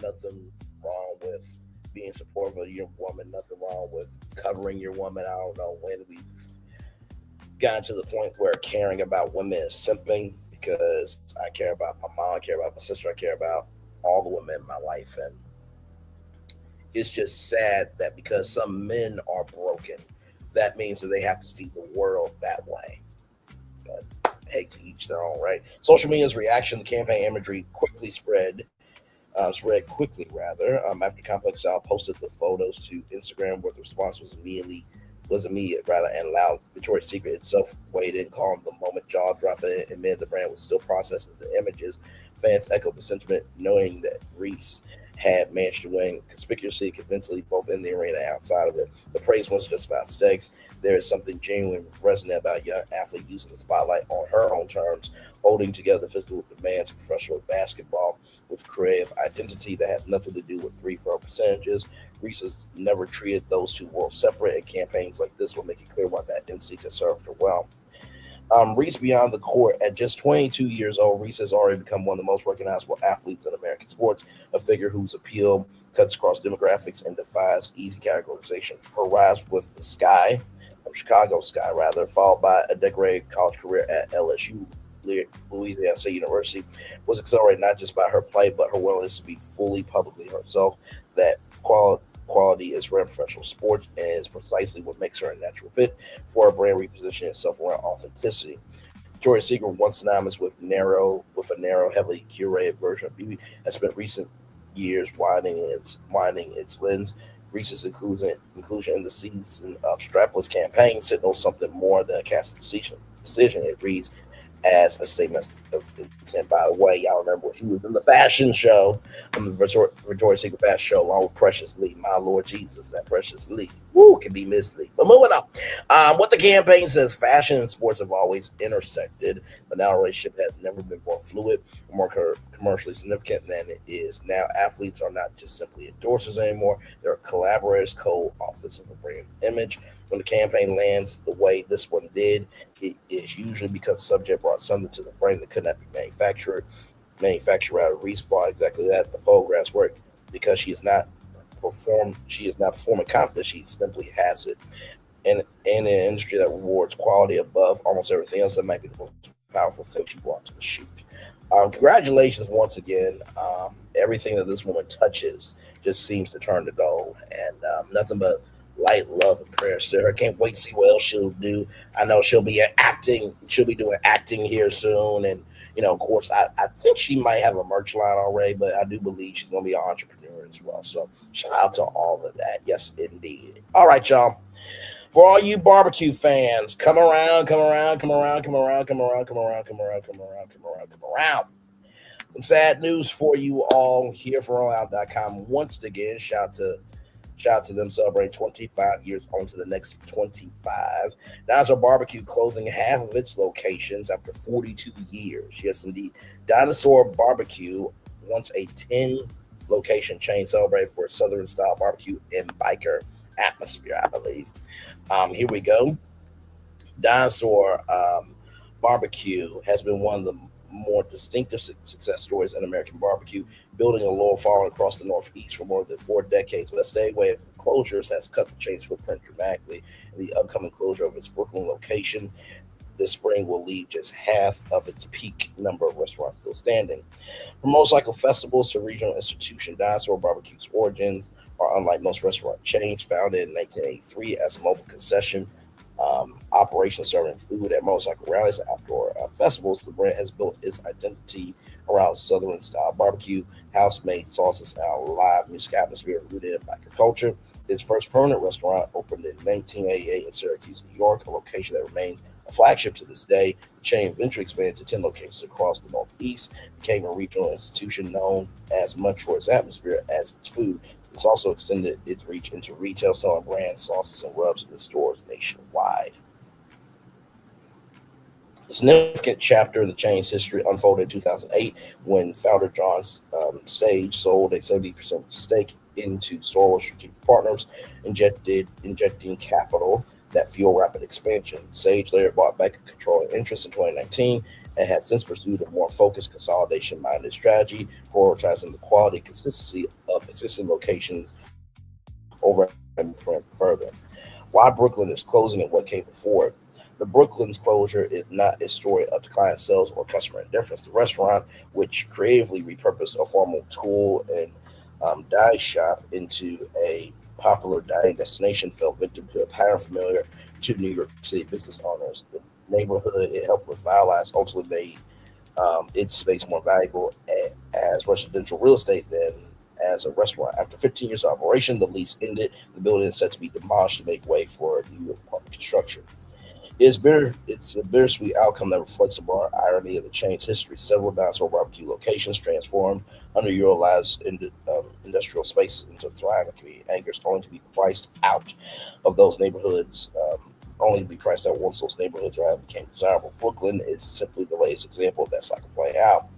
Nothing wrong with being supportive of your woman. Nothing wrong with covering your woman. I don't know when we've gotten to the point where caring about women is simping, because I care about my mom, I care about my sister, I care about all the women in my life. And it's just sad that because some men are broken, that means that they have to see the world that way. But hey, to each their own, right? Social media's reaction to campaign imagery quickly spread quickly after Complex Style posted the photos to Instagram, where the response was immediate and loud. Victoria's Secret itself weighed in, calling the moment jaw dropping, and admitted the brand was still processing the images. Fans echoed the sentiment, knowing that Reese had managed to win conspicuously, convincingly, both in the arena and outside of it. The praise wasn't just about stakes. There is something genuine resonant about a young athlete using the spotlight on her own terms, holding together the physical demands of professional basketball with creative identity that has nothing to do with free throw percentages. Reese has never treated those two worlds separate, and campaigns like this will make it clear why that instinct has served her well. Reese beyond the court. At just 22 years old, Reese has already become one of the most recognizable athletes in American sports, a figure whose appeal cuts across demographics and defies easy categorization. Her rise with the Chicago Sky, followed by a decorated college career at LSU, Louisiana State University, was accelerated not just by her play, but her willingness to be fully publicly herself. That quality is rare in professional sports, and is precisely what makes her a natural fit for a brand repositioning itself around authenticity. Victoria's Secret, once synonymous with a narrow, heavily curated version of beauty, has spent recent years widening its lens. Reese's inclusion in the season of strapless campaign signals something more than a casting decision. It reads as a statement of intent. By the way, y'all remember when he was in the fashion show, the Victoria's Secret fashion show, along with Precious Lee. My Lord Jesus, that Precious Lee. Woo, can be Miss Lee. But moving on. What the campaign says, fashion and sports have always intersected, but now a relationship has never been more fluid or more commercially significant than it is. Now athletes are not just simply endorsers anymore. They're collaborators, co-authors of a brand's image. When the campaign lands the way this one did, it is usually because the subject brought something to the frame that could not be manufactured. Reese brought exactly that. The photographs work because she is not performing confidence. She simply has it. in an industry that rewards quality above almost everything else. That might be the most powerful thing she brought to the shoot. Congratulations once again. Everything that this woman touches just seems to turn to gold, and nothing but light, love, and prayers to her. Can't wait to see what else she'll do. I know she'll be acting. She'll be doing acting here soon, and of course, I think she might have a merch line already, but I do believe she's going to be an entrepreneur as well. So shout out to all of that. Yes, indeed. All right, y'all. For all you barbecue fans, come around. Some sad news for you all here for rollout.com. Once again, shout out to them celebrating 25 years on to the next 25. Dinosaur BBQ closing half of its locations after 42 years. Yes, indeed. Dinosaur BBQ, once a 10-location chain, celebrated for its Southern-style barbecue and biker atmosphere, I believe. Here we go. Dinosaur BBQ has been one of the more distinctive success stories in American barbecue, building a loyal following across the Northeast for more than 4 decades. But a steady wave of closures has cut the chain's footprint dramatically, and the upcoming closure of its Brooklyn location this spring will leave just half of its peak number of restaurants still standing. From motorcycle festivals to regional institution, Dinosaur BBQ's origins are unlike most restaurant chains. Founded in 1983 as a mobile concession operation serving food at motorcycle rallies and outdoor festivals, the brand has built its identity around Southern style barbecue, house-made sauces, and a live music atmosphere rooted in biker culture. Its first permanent restaurant opened in 1988 in Syracuse, New York, a location that remains a flagship to this day. The chain eventually expanded to 10 locations across the Northeast, became a regional institution known as much for its atmosphere as its food. It's also extended its reach into retail, selling brands, sauces, and rubs in stores nationwide. A significant chapter of the chain's history unfolded in 2008 when founder John Sage sold a 70% stake into Sorrel Strategic Partners, injecting capital that fueled rapid expansion. Sage later bought back a controlling interest in 2019 and has since pursued a more focused, consolidation-minded strategy, prioritizing the quality and consistency of existing locations over and further. Why Brooklyn is closing and what came before it. The Brooklyn's closure is not a story of declining sales or customer indifference. The restaurant, which creatively repurposed a formal tool and dye shop into a popular dining destination, fell victim to a pattern familiar to New York City business owners. The neighborhood it helped revitalize ultimately made its space more valuable as residential real estate than as a restaurant. After 15 years of operation, the lease ended. The building is set to be demolished to make way for a new apartment construction. It's a bittersweet outcome that reflects the broad irony of the chain's history. Several Dinosaur BBQ locations transformed underutilized industrial spaces into thriving community anchors, only to be priced out of those neighborhoods. Only to be priced out once those neighborhoods rather became desirable. Brooklyn is simply the latest example of that cycle playing out.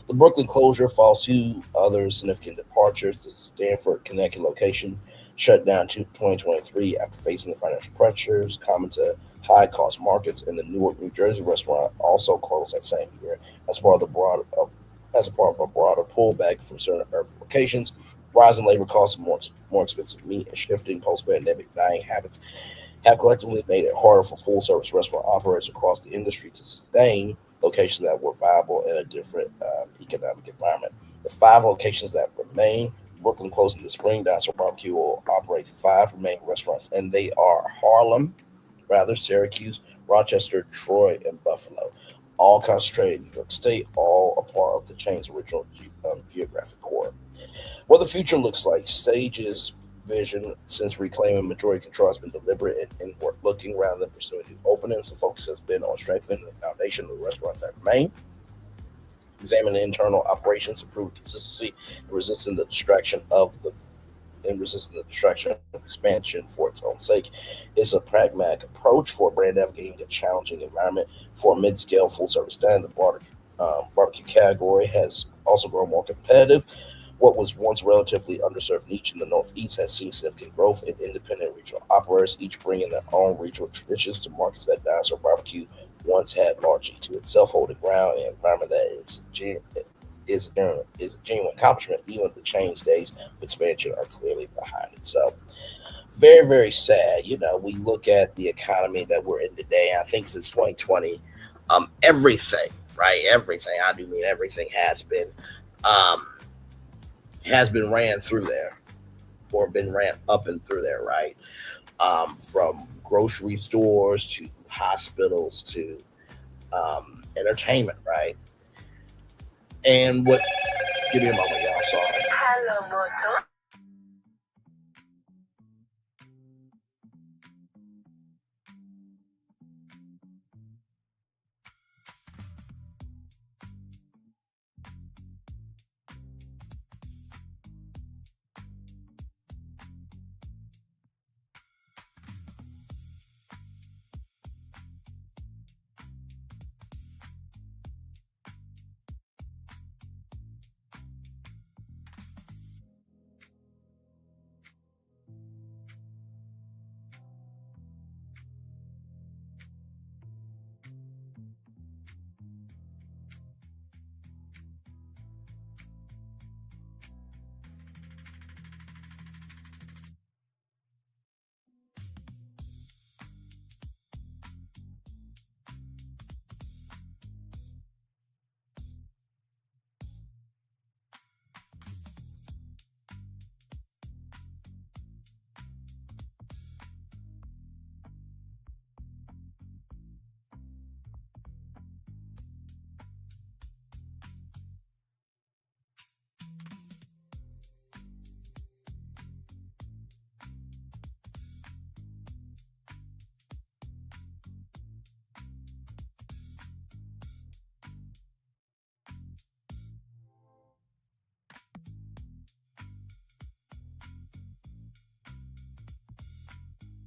The Brooklyn closure follows 2 other significant departures. The Stanford, Connecticut location shut down in 2023 after facing the financial pressures common to high-cost markets, and the Newark, New Jersey restaurant also closed that same year as part of a broader pullback from certain urban locations. Rising labor costs, more expensive meat, and shifting post-pandemic dining habits have collectively made it harder for full-service restaurant operators across the industry to sustain locations that were viable in a different economic environment. The 5 locations that remain, Brooklyn closing this spring, Dinosaur BBQ will operate 5 remaining restaurants, and they are Syracuse, Rochester, Troy, and Buffalo, all concentrated in New York State, all a part of the chain's original geographic core. What the future looks like, Sage's vision since reclaiming majority control has been deliberate and inward-looking rather than pursuing new openings. The focus has been on strengthening the foundation of the restaurants that remain, examining internal operations, improving consistency, and resisting the distraction of expansion for its own sake. It's a pragmatic approach for a brand navigating a challenging environment. For a mid-scale full-service dining, the broader barbecue category has also grown more competitive. What was once relatively underserved niche in the Northeast has seen significant growth in independent regional operators, each bringing their own regional traditions to markets that Dinosaur BBQ once had largely to itself, holding ground in an environment that is is a genuine accomplishment. Even the change days of expansion are clearly behind it. So very, very sad. You know, we look at the economy that we're in today. I think since 2020, everything, right? Everything. I do mean everything has been ran through there, or been ran up and through there, right? From grocery stores to hospitals to entertainment, right? And what? Give me a moment, y'all. Sorry. Hello, Moto.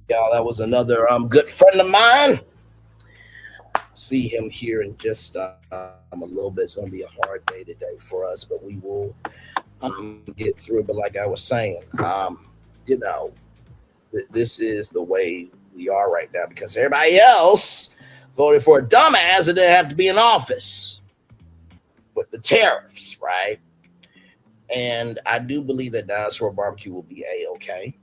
Y'all, that was another good friend of mine. See him here in just a little bit. It's going to be a hard day today for us, but we will get through it. But like I was saying, you know, this is the way we are right now because everybody else voted for a dumbass that didn't have to be in office with the tariffs, right? And I do believe that Dinosaur Barbecue will be A-okay.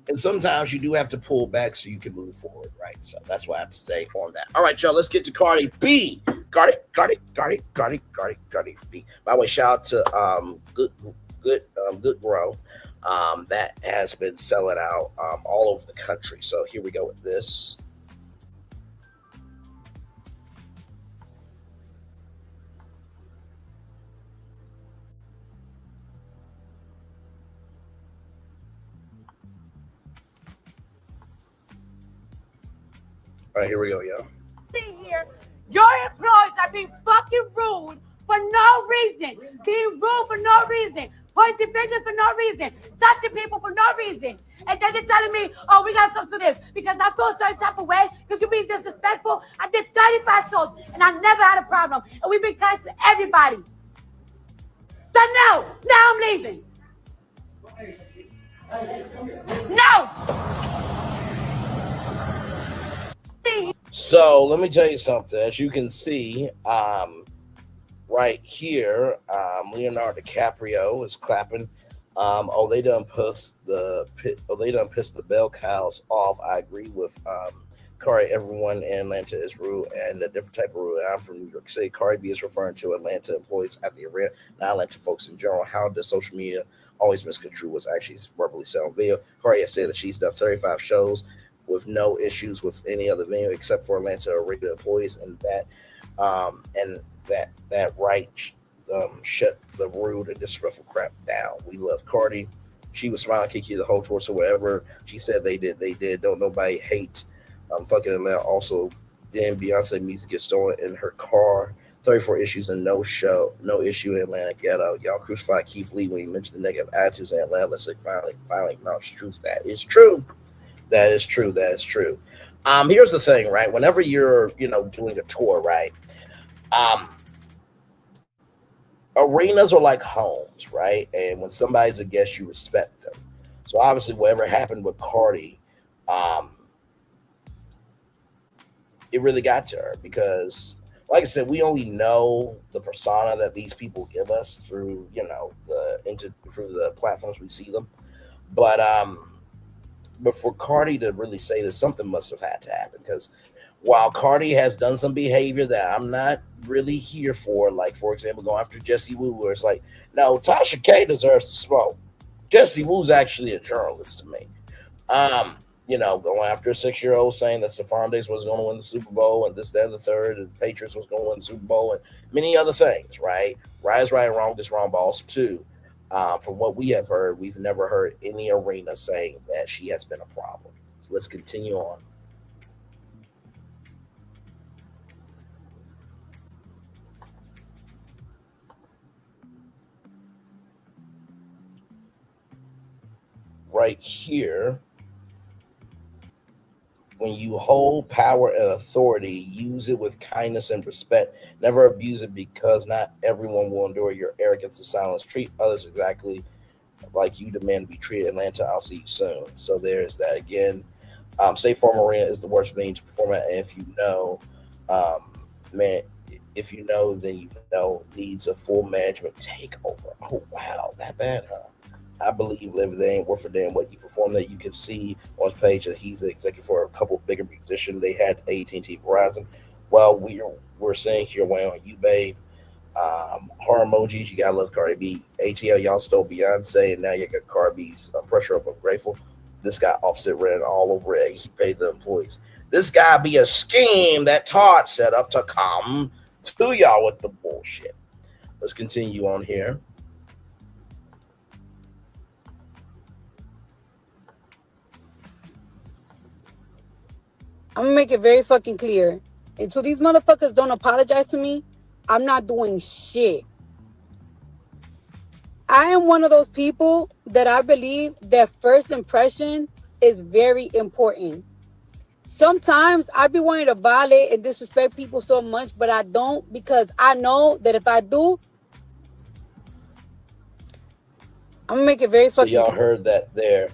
And sometimes you do have to pull back so you can move forward, right? So that's why I have to stay on that. All right, y'all, let's get to Cardi B. Cardi B. By the way, shout out to Good Grow. That has been selling out all over the country. So here we go with this. All right, here we go, y'all. Here, your employees are being fucking rude for no reason. Being rude for no reason. Pointing fingers for no reason. Touching people for no reason. And then they're telling me, oh, we got something to this. Because I feel a certain type of way. Because you're being disrespectful. I did 35 shows. And I never had a problem. And we've been kind to everybody. So no. Now I'm leaving. No. So let me tell you something. As you can see, right here, Leonardo DiCaprio is clapping. They done pissed the bell cows off. I agree with Cardi. Everyone in Atlanta is rude and a different type of rude. I'm from New York City. Cardi B is referring to Atlanta employees at the arena, not Atlanta folks in general. How does social media always misconstrue what's actually verbally said on video? Cardi has said that she's done 35 shows with no issues with any other venue except for Atlanta arena employees, and that right shut the rude and disrespectful crap down. We love Cardi. She was smiling, Kiki the whole tour, so whatever she said they did. Don't nobody hate fucking Atlanta. Also, then Beyonce music gets stolen in her car. 34 issues and no issue in Atlanta ghetto. Y'all crucified Keith Lee when he mentioned the negative attitudes in Atlanta. Let's say finally acknowledge the truth. That is true. That is true. Here's the thing, right? Whenever you're, doing a tour, right? Arenas are like homes, right? And when somebody's a guest, you respect them. So obviously, whatever happened with Cardi, it really got to her because, like I said, we only know the persona that these people give us through, through the platforms we see them. But for Cardi to really say this, something must have had to happen, because while Cardi has done some behavior that I'm not really here for, like, for example, going after Jessie Woo, where it's like, no, Tasha K deserves to smoke. Jessie Woo's actually a journalist to me. Going after a 6-year-old saying that Stephon Diggs was going to win the Super Bowl and this, that, and the third, and the Patriots was going to win the Super Bowl and many other things, right? Right is right and wrong is wrong, but also, too, from what we have heard, we've never heard any arena saying that she has been a problem. So let's continue on. Right here, when you hold power and authority, use it with kindness and respect. Never abuse it, because not everyone will endure your arrogance and silence. Treat others exactly like you demand to be treated. Atlanta, I'll see you soon. So there's that again. State Farm Arena is the worst venue to perform at. And if you know, if you know, then you know, needs a full management takeover. Oh, wow. That bad, huh? I believe if they ain't worth a damn what you perform, that you can see on his page that he's the executive for a couple of bigger musicians. They had AT&T Verizon. Well, we're saying here, way on you, babe. Heart emojis, you gotta love Cardi B. ATL, y'all stole Beyonce, and now you got Cardi B's pressure up. I'm grateful. This guy Offset ran all over it. He paid the employees. This guy be a scheme that Todd set up to come to y'all with the bullshit. Let's continue on here. I'm gonna make it very fucking clear. Until these motherfuckers don't apologize to me, I'm not doing shit. I am one of those people that I believe that first impression is very important. Sometimes I be wanting to violate and disrespect people so much, but I don't, because I know that if I do, I'm gonna make it very fucking clear. So y'all heard that there.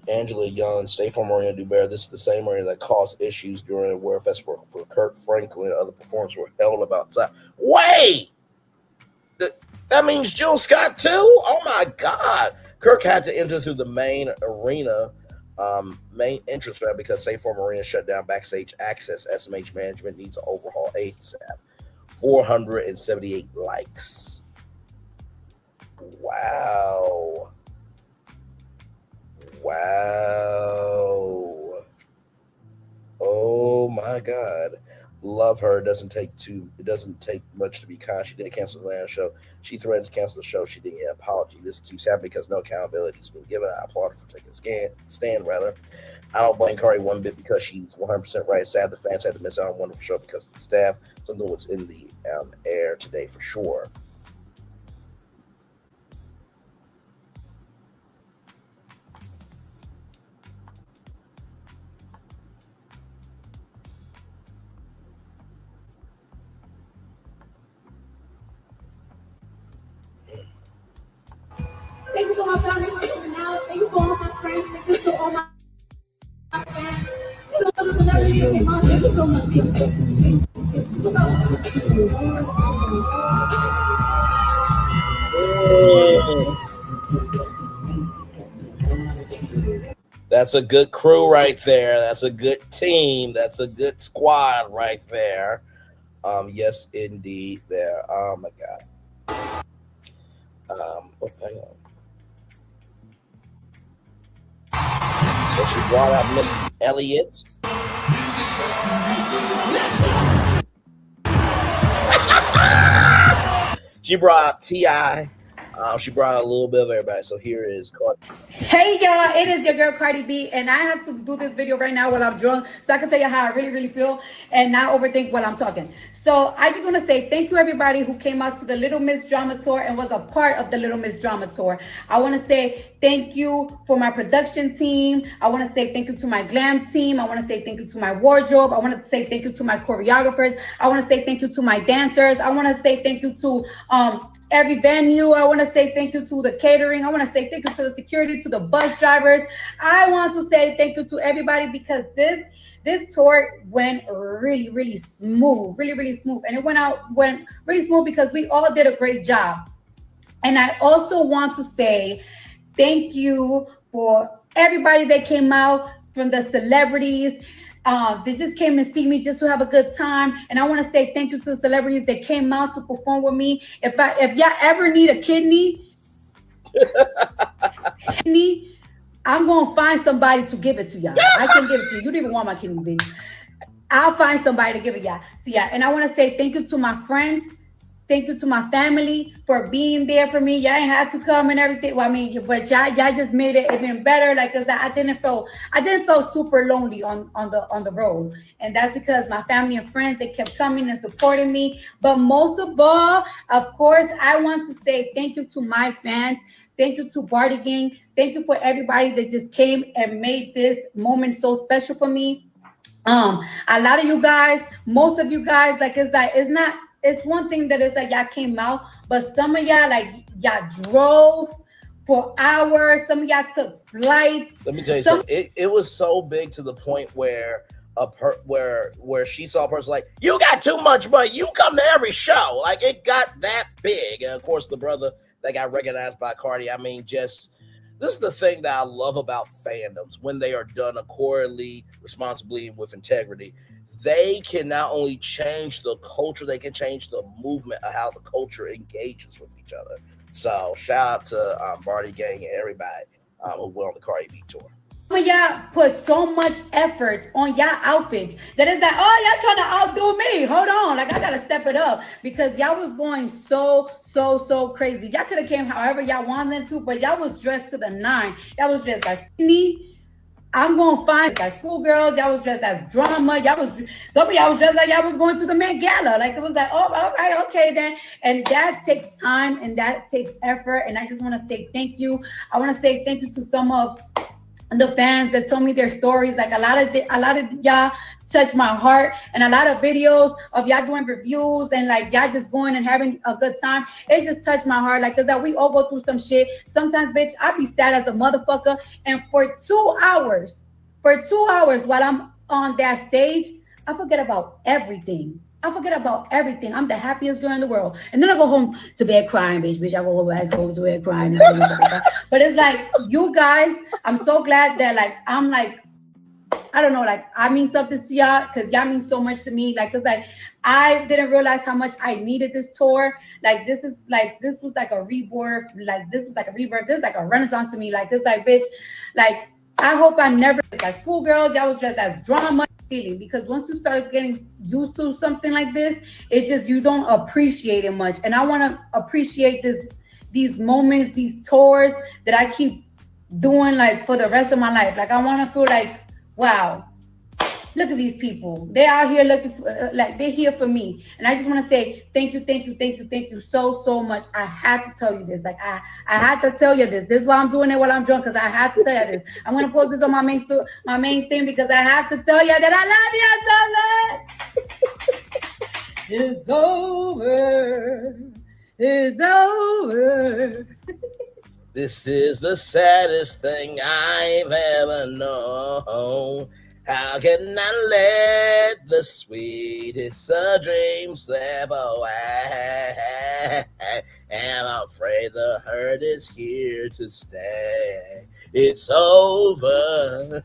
Angela Young, State Farm Arena do better. This is the same arena that caused issues during the World Festival for Kirk Franklin and other performers were held about time. Wait! That means Jill Scott too? Oh my God. Kirk had to enter through the main arena, main entrance ramp, because State Farm Arena shut down backstage access. SMH management needs an overhaul ASAP. 478 likes. Wow. Wow. Oh my God. Love her. It doesn't take much to be kind. She did cancel the last show. She threatened to cancel the show. She didn't get an apology. This keeps happening because no accountability has been given. I applaud her for taking a stand. I don't blame Cardi one bit, because she's 100% right. It's sad the fans had to miss out on a wonderful show because of the staff. Something was in the air today for sure. Thank you for my family for coming out. Thank you for all my friends. Thank you to all my fans. Thank you so much. That's a good crew right there. That's a good team. That's a good squad right there. Yes, indeed. There. Oh my God. Hang on. So she brought out Mrs. Elliott. She brought out T.I. She brought out a little bit of everybody. So here is Cardi. Hey y'all, it is your girl Cardi B, and I have to do this video right now while I'm drunk so I can tell you how I really feel and not overthink while I'm talking. So I just want to say thank you everybody who came out to the Little Miss Drama Tour and was a part of the Little Miss Drama Tour. I want to say thank you for my production team. I want to say thank you to my glam team. I want to say thank you to my wardrobe. I want to say thank you to my choreographers. I want to say thank you to my dancers. I want to say thank you to every venue. I want to say thank you to the catering. I want to say thank you to the security, to the bus drivers. I want to say thank you to everybody, because this this tour went really, really smooth, really, really smooth. And it went really smooth because we all did a great job. And I also want to say thank you for everybody that came out, from the celebrities. They just came and see me just to have a good time. And I want to say thank you to the celebrities that came out to perform with me. If y'all ever need a kidney, I'm going to find somebody to give it to y'all. I can give it to you. You don't even want my kidney, bitch. I'll find somebody to give it y'all. So yeah, and I want to say thank you to my friends. Thank you to my family for being there for me. Y'all ain't had to come and everything. Well, I mean, but y'all just made it even better. Like, cause I didn't feel super lonely on the road, and that's because my family and friends, they kept coming and supporting me. But most of all, of course, I want to say thank you to my fans. Thank you to Bardi Gang. Thank you for everybody that just came and made this moment so special for me. A lot of you guys, most of you guys, it's one thing that it's like y'all came out, but some of y'all, like, y'all drove for hours. Some of y'all took flights. Let me tell you something. It was so big to the point where where she saw a person like, you got too much money. You come to every show. Like, it got that big. And of course, the brother that got recognized by Cardi. I mean, this is the thing that I love about fandoms when they are done accordingly, responsibly, and with integrity. They can not only change the culture, they can change the movement of how the culture engages with each other. So shout out to Bardi Gang and everybody who went on the Cardi B tour. Some of y'all put so much effort on y'all outfits that it's like, oh, y'all trying to outdo me. Hold on, like, I gotta step it up, because y'all was going so crazy. Y'all could have came however y'all wanted to, but y'all was dressed to the nine. Y'all was dressed like me. I'm gonna find like schoolgirls. Y'all was dressed as drama. Some of y'all was dressed like y'all was going to the Met Gala. Like, it was like, oh, all right, okay then. And that takes time and that takes effort. And I just want to say thank you. I want to say thank you to some of the fans that told me their stories. Like, a lot of y'all touched my heart, and a lot of videos of y'all doing reviews and like y'all just going and having a good time. It just touched my heart. Like, cause that we all go through some shit. Sometimes, bitch, I be sad as a motherfucker. And for 2 hours while I'm on that stage, I forget about everything. I'm the happiest girl in the world. And then I go home to bed crying, bitch. I go back home to bed crying. But it's like, you guys, I'm so glad that, like, I'm like, I don't know, like, I mean something to y'all, because y'all mean so much to me. Like, cause like, I didn't realize how much I needed this tour. Like, this was like a rebirth. Like, this was like a rebirth. This is like a renaissance to me. Like, it's like, bitch, like, I hope I never, like, schoolgirls, y'all was dressed as drama. Feeling, because once you start getting used to something like this, it just, you don't appreciate it much. And I want to appreciate these moments, these tours that I keep doing, like, for the rest of my life. Like, I want to feel like, wow, look at these people. They out here looking for, like, they're here for me. And I just want to say thank you so much. I had to tell you this. Like, I had to tell you this. This is why I'm doing it while I'm drunk, because I had to tell you this. I'm going to post this on my main thing, because I have to tell you that I love you so much. It's over. It's over. This is the saddest thing I've ever known. How can I let the sweetest of dreams slip away? And I'm afraid the hurt is here to stay. It's over.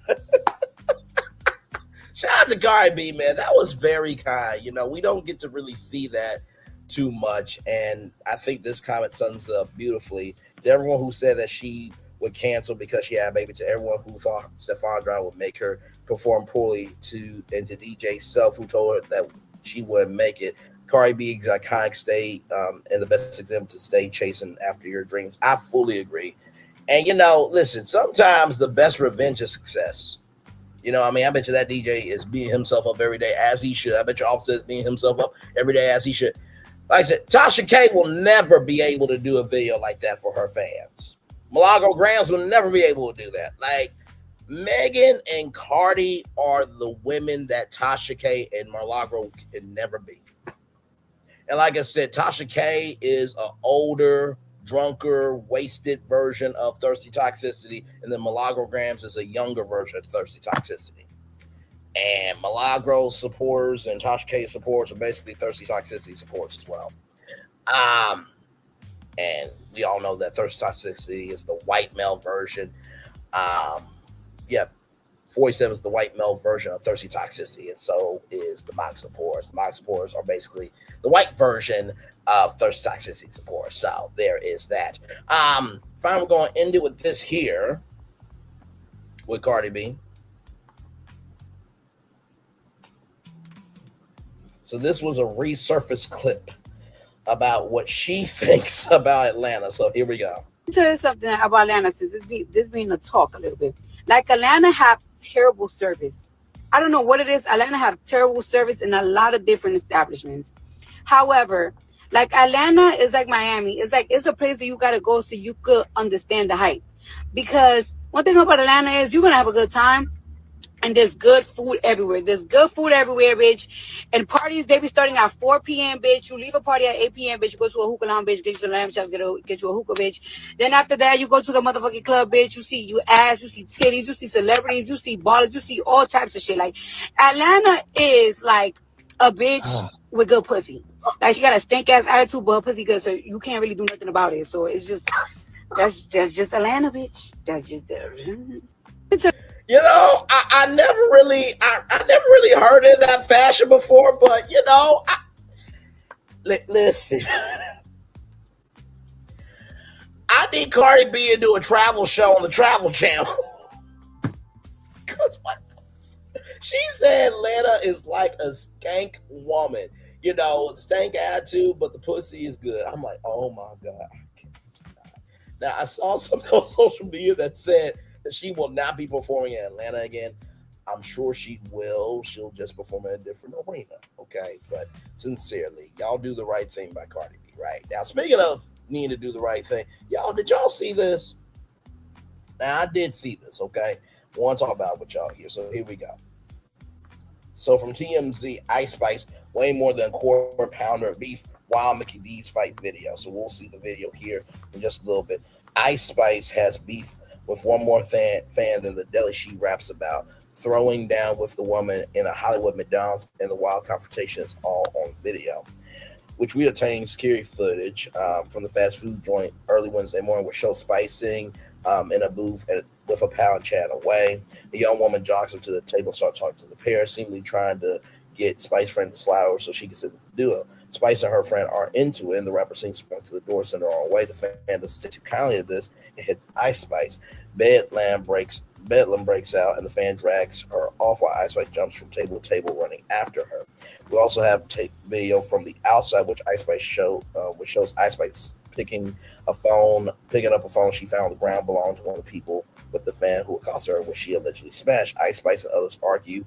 Shout out to Cardi B, man. That was very kind. You know, we don't get to really see that too much. And I think this comment sums it up beautifully. To everyone who said that she would cancel because she had a baby, to everyone who thought Stefan Drown would make her perform poorly, and to DJ Self, who told her that she wouldn't make it. Cardi B's iconic stay, and the best example to stay chasing after your dreams. I fully agree. And, you know, listen, sometimes the best revenge is success. You know, I mean, I bet you that DJ is beating himself up every day as he should. I bet your officer is beating himself up every day as he should. Like I said, Tasha K will never be able to do a video like that for her fans. Milagro Grams will never be able to do that. Like, Megan and Cardi are the women that Tasha K and Milagro can never be. And like I said, Tasha K is an older, drunker, wasted version of Thirsty Toxicity, and then Milagro Grams is a younger version of Thirsty Toxicity. And Milagro supporters and Tasha K supporters are basically Thirsty Toxicity supporters as well. And we all know that Thirsty Toxicity is the white male version. 47 is the white male version of Thirsty Toxicity, and so is the Mock supporters. The Mock supporters are basically the white version of Thirsty Toxicity supporters. So there is that. Fine, we're going to end it with this here with Cardi B. So this was a resurfaced clip about what she thinks about Atlanta. So here we go. Let me tell you something about Atlanta, since this being a talk a little bit. Like, Atlanta have terrible service. I don't know what it is. Atlanta have terrible service in a lot of different establishments. However, like, Atlanta is like Miami. It's a place that you got to go so you could understand the hype. Because one thing about Atlanta is you're going to have a good time. And there's good food everywhere. There's good food everywhere, bitch. And parties, they be starting at 4 p.m., bitch. You leave a party at 8 p.m., bitch. You go to a hookah lounge, bitch. Get you some lamb chops, get you a hookah, bitch. Then after that, you go to the motherfucking club, bitch. You see ass, you see titties, you see celebrities, you see ballers, you see all types of shit. Like, Atlanta is like a bitch with good pussy. Like, she got a stink ass attitude, but her pussy good, so you can't really do nothing about it. So it's just, that's just Atlanta, bitch. That's just You know, I never really heard it in that fashion before, but you know, listen, I need Cardi B to do a travel show on the Travel Channel. Cause what she said, Atlanta is like a skank woman. You know, stank attitude, but the pussy is good. I'm like, oh my God. Now I saw something on social media that said that she will not be performing in Atlanta again. I'm sure she will. She'll just perform in a different arena. Okay. But sincerely, y'all do the right thing by Cardi B, right? Now, speaking of needing to do the right thing, did y'all see this? Now, I did see this, okay? I want to talk about it with y'all here. So here we go. So from TMZ, Ice Spice, way more than a quarter pounder of beef while Mickey D's fight video. So we'll see the video here in just a little bit. Ice Spice has beef with one more fan than the deli she raps about, throwing down with the woman in a Hollywood McDonald's, and the wild confrontation is all on video, which we obtained scary footage from the fast food joint early Wednesday morning, which shows Spice sitting in a booth with a pound chat away. A young woman jogs up to the table and starts talking to the pair, seemingly trying to get Spice's friend to slide over so she can sit with the duo. Spice and her friend are into it, and the rapper seems to point to the door, send her on her way. The fan doesn't stick too kindly at this. It hits Ice Spice. Bedlam breaks out, and the fan drags her off while Ice Spice jumps from table to table, running after her. We also have video from the outside, which shows Ice Spice picking up a phone she found on the ground belonging to one of the people with the fan who accosted her when she allegedly smashed. Ice Spice and others argue.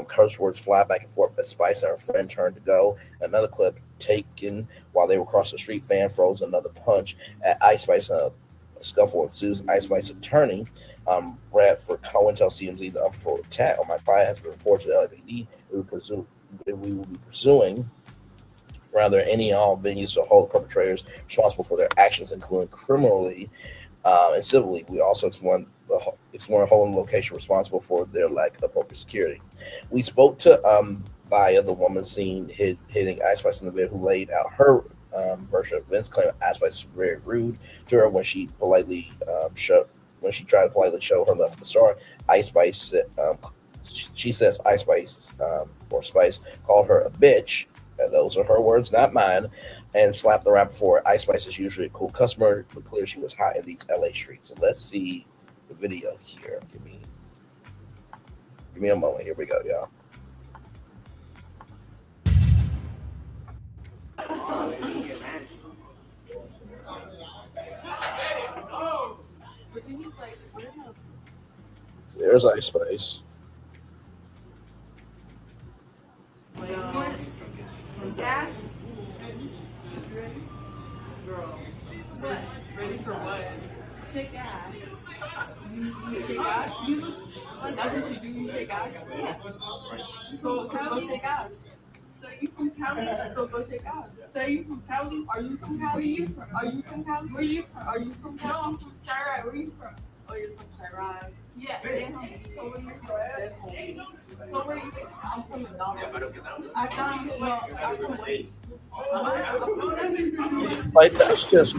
Curse words fly back and forth as Spice and her friend turn to go. Another clip taken while they were across the street. Fan throws another punch at Ice Spice. A scuffle ensues. Ice Spice attorney, Bradford Cohen, tells TMZ the unprovoked attack on my client has been reported to the LAPD. We will be pursuing any and all venues to hold perpetrators responsible for their actions, including criminally and civilly. We also exploring holding location responsible for their lack of appropriate security. We spoke to Via, the woman seen hitting Ice Spice in the bed, who laid out her version of events, claiming Ice Spice was very rude to her when she tried to politely show her love for the star. Ice Spice said, she says Ice Spice or Spice called her a bitch. Those are her words, not mine, and slapped the rapper for it. Ice Spice is usually a cool customer, but clearly she was hot in these LA streets. So let's see the video here. Give me a moment. Here we go, y'all. So there's Ice Spice. Gas? Girl. What? Ready for what? Take gas. You take gas? That's what you do, you take gas? Yeah. So go take gas. So you from Cali? So go take gas. So you from Cali? Are you from Cali? Where are you from? Are you from Cali? Where are you from? Are you from Cali? No, I'm from Chirag. Where are you from? Oh, you're from Chirag. Like, that's just.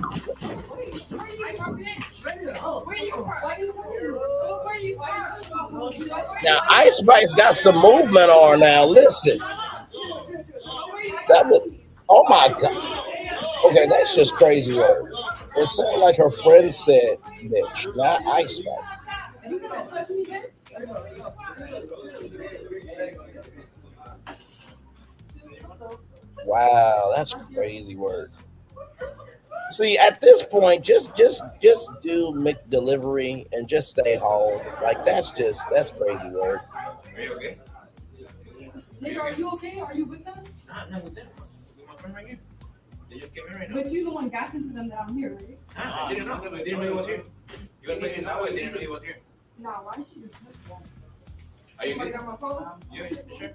Now, Ice Spice got some movement on now. Listen. That was, oh my God. Okay, that's just crazy word. It sounded like her friend said, bitch, not Ice Spice. Wow, that's crazy word. See, at this point, just do McDelivery and just stay home. Like that's crazy word. Are you okay? Nigga, are you okay? Are you with them? I'm not with them. With my friend right here. They just came in right now. But you the one got into them that I'm here, right? I didn't know. They didn't know he was here. You guys played it that way. They didn't know he was here. No, why did you just miss one? Are you good? My phone? Yeah, sure.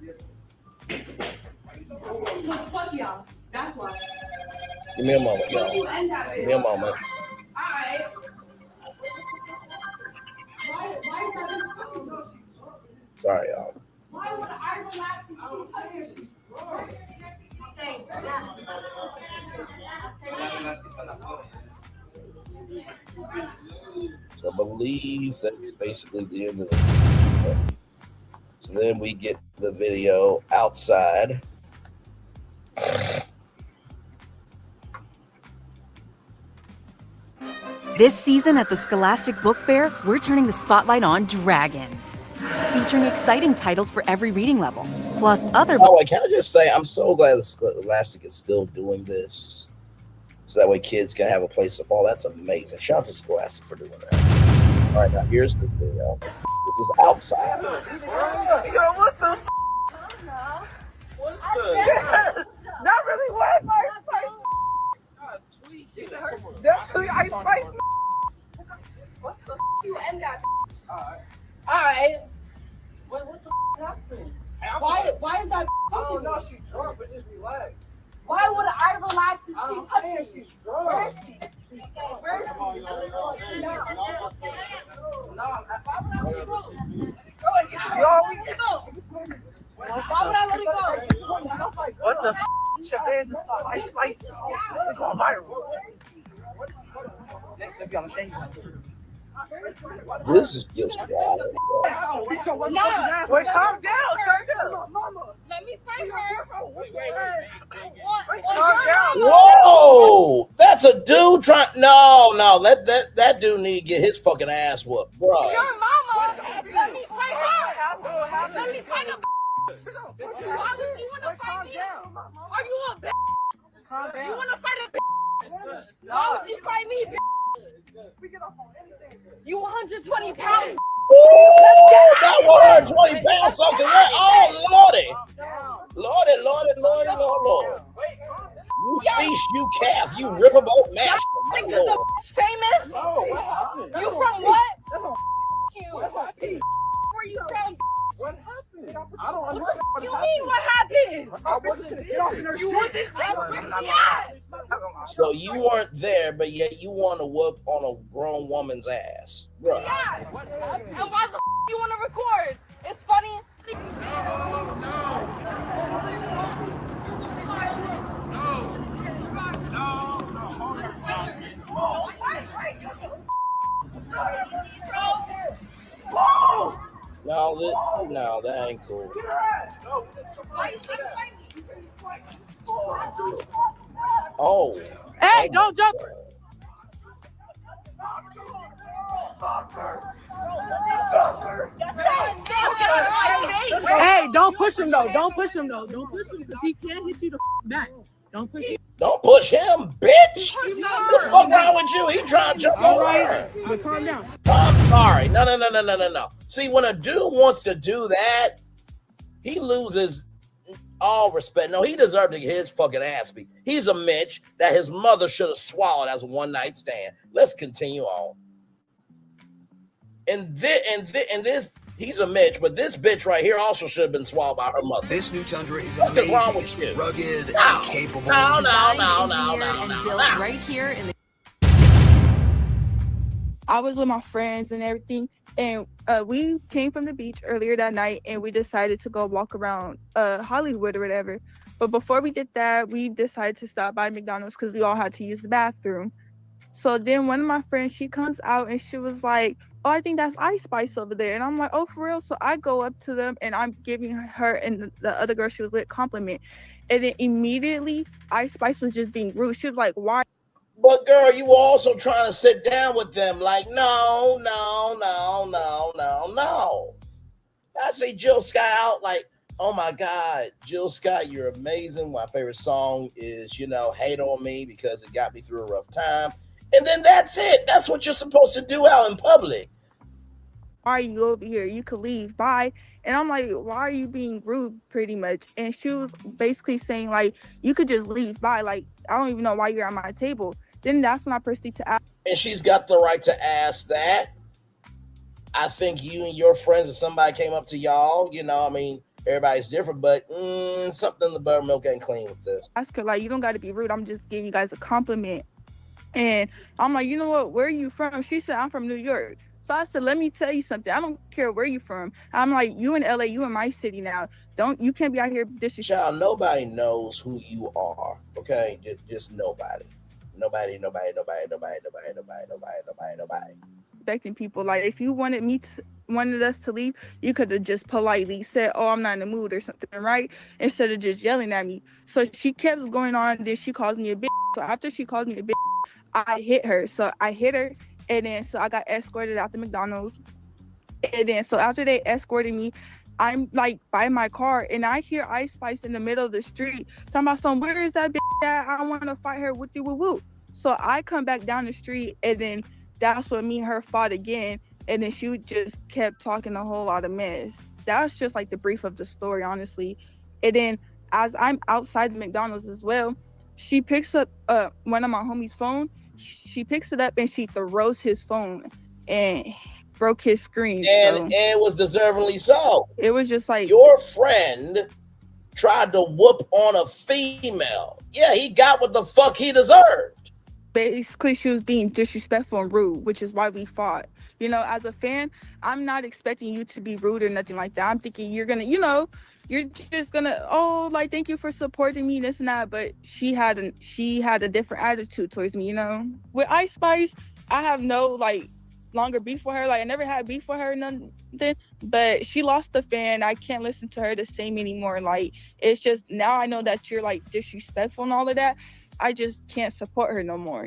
Fuck y'all. That's why. Give me a moment, y'all. Give me a moment. Alright. Sorry, y'all. Why would I relax and So I believe that's basically the end of the video. So then we get the video outside. This season at the Scholastic Book Fair, we're turning the spotlight on dragons, featuring exciting titles for every reading level, plus other. Oh, can I just say, I'm so glad the Scholastic is still doing this, so that way kids can have a place to fall. That's amazing. Shout out to Scholastic for doing that. All right, now here's this video. This is outside. Yo, what the? What's the? Not really what? That's really Ice Spice. What the you end that? Alright. What the happened? Why is that? Oh no, she's drunk, but just relax. Why would I relax if she touches she's drunk? Where is she? Where is she? Why would I let it go? What the? Chavez is Ice Spice. It's going viral. Next, we'll be on the same. This is just wild. Wait, calm down, Mama. Let me fight her. Whoa! That's a dude trying. No, let that dude need to get his fucking ass whooped, bro. Your mama. Let me fight her. Let me fight her. Why would you want to fight me? Are you a bitch? Calm down. You want to fight a bitch? Why would you fight me, bitch? You 120 pounds. Ooh, that 120 pounds soaking wet. Oh, Lordy. Lord. You feast, you calf, you riverboat mash. Niggas famous? You from what? You. Where you from? What happened? I don't understand. What you mean what happened? I wasn't. You wasn't there. Where she at? So you weren't there, but yet you want to whoop on a grown woman's ass, bro. Yeah. And why the you want to record? It's funny. No, that ain't cool. Oh. Hey, don't jump. Hey, don't push him though. Don't push him because he can't hit you the back. Don't push him. Don't push him, bitch. What the fuck wrong with you? He trying to jump over. Right, but calm down. I'm sorry. No. See, when a dude wants to do that, he loses all respect. No, he deserved to get his fucking ass beat. He's a Mitch that his mother should have swallowed as a one-night stand. Let's continue on. And this, he's a Mitch, but this bitch right here also should have been swallowed by her mother. This new Tundra is what amazing. What's wrong with you? Rugged and capable. No. Built right here in the I was with my friends and everything, and we came from the beach earlier that night, and we decided to go walk around Hollywood or whatever. But before we did that, we decided to stop by McDonald's because we all had to use the bathroom. So then one of my friends, she comes out and she was like, "Oh, I think that's Ice Spice over there." And I'm like, "Oh, for real?" So I go up to them and I'm giving her and the other girl she was with compliment. And then immediately Ice Spice was just being rude. She was like, "Why?" But girl, you were also trying to sit down with them. Like, no. I see Jill Scott out like, oh my God, Jill Scott, you're amazing. My favorite song is, Hate on Me because it got me through a rough time. And then that's it. That's what you're supposed to do out in public. "Why are you over here? You could leave. Bye." And I'm like, "Why are you being rude?" pretty much. And she was basically saying, like, "You could just leave. Bye. Like, I don't even know why you're at my table." Then that's when I proceed to ask. And she's got the right to ask that. I think you and your friends, if somebody came up to y'all, everybody's different, but something in the buttermilk ain't clean with this. Ask her, like, "You don't got to be rude. I'm just giving you guys a compliment." And I'm like, "You know what? Where are you from?" She said, "I'm from New York." So I said, "Let me tell you something. I don't care where you from." I'm like, "You in LA, you in my city now. You can't be out here disrespecting." Child, nobody knows who you are. Okay, just nobody. Nobody. Respecting people. Like, if you wanted us to leave, you could have just politely said, "Oh, I'm not in the mood" or something, right? Instead of just yelling at me. So she kept going on. Then she calls me a bitch. So after she calls me a bitch, I hit her. So I hit her, and then so I got escorted out to McDonald's. And then so after they escorted me, I'm like by my car, and I hear Ice Spice in the middle of the street talking about some, "Where is that bitch at? I want to fight her with you, woo woo." So I come back down the street, and then that's when me and her fought again. And then she just kept talking a whole lot of mess. That was just like the brief of the story, honestly. And then as I'm outside the McDonald's as well, she picks up one of my homie's phone. She picks it up and she throws his phone and broke his screen. And it was deservingly so. It was just like, your friend tried to whoop on a female. Yeah, he got what the fuck he deserved. Basically, she was being disrespectful and rude, which is why we fought. As a fan, I'm not expecting you to be rude or nothing like that. I'm thinking you're gonna, you're just gonna, "Oh, like, thank you for supporting me," this and that. But she had a different attitude towards me. With Ice Spice, I have no longer beef with her. Like, I never had beef with her, nothing. But she lost the fan. I can't listen to her the same anymore. Like, it's just now I know that you're like disrespectful and all of that. I just can't support her no more.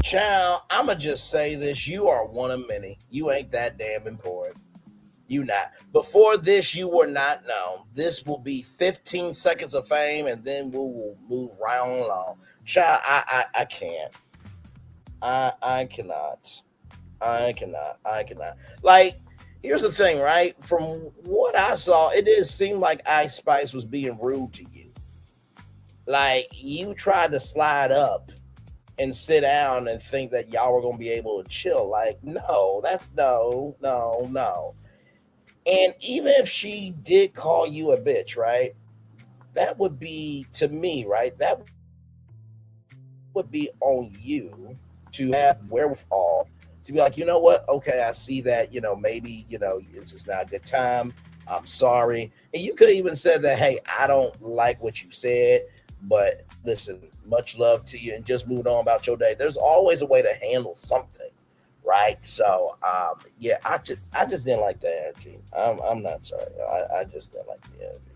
Child, I'ma just say this: you are one of many. You ain't that damn important. You not. Before this, you were not known. This will be 15 seconds of fame, and then we will move right on along. Child, I can't. I cannot. Like, here's the thing, right? From what I saw, it did seem like Ice Spice was being rude to you. Like, you tried to slide up and sit down and think that y'all were gonna be able to chill. Like, no, that's no. And even if she did call you a bitch, right? That would be, to me, right? That would be on you to have wherewithal to be like, "You know what? Okay, I see that, maybe, this is not a good time. I'm sorry." And you could even said that, "Hey, I don't like what you said, but listen, much love to you," and just moved on about your day. There's always a way to handle something, right? So, yeah, I just didn't like the energy. I'm not sorry. I just didn't like the energy.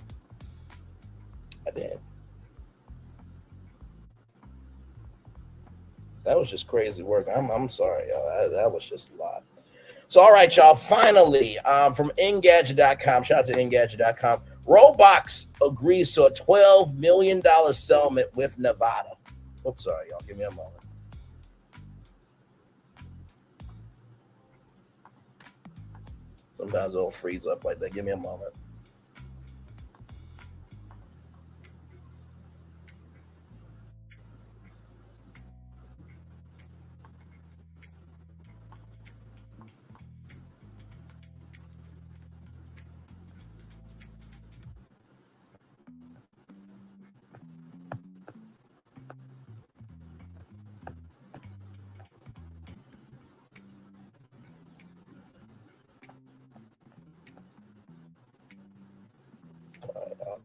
I did. That was just crazy work. I'm sorry, y'all. That was just a lot. So, all right, y'all. Finally, from Engadget.com, shout out to Engadget.com, Roblox agrees to a $12 million settlement with Nevada. Oops, sorry, y'all. Give me a moment. Sometimes it'll freeze up like that. Give me a moment.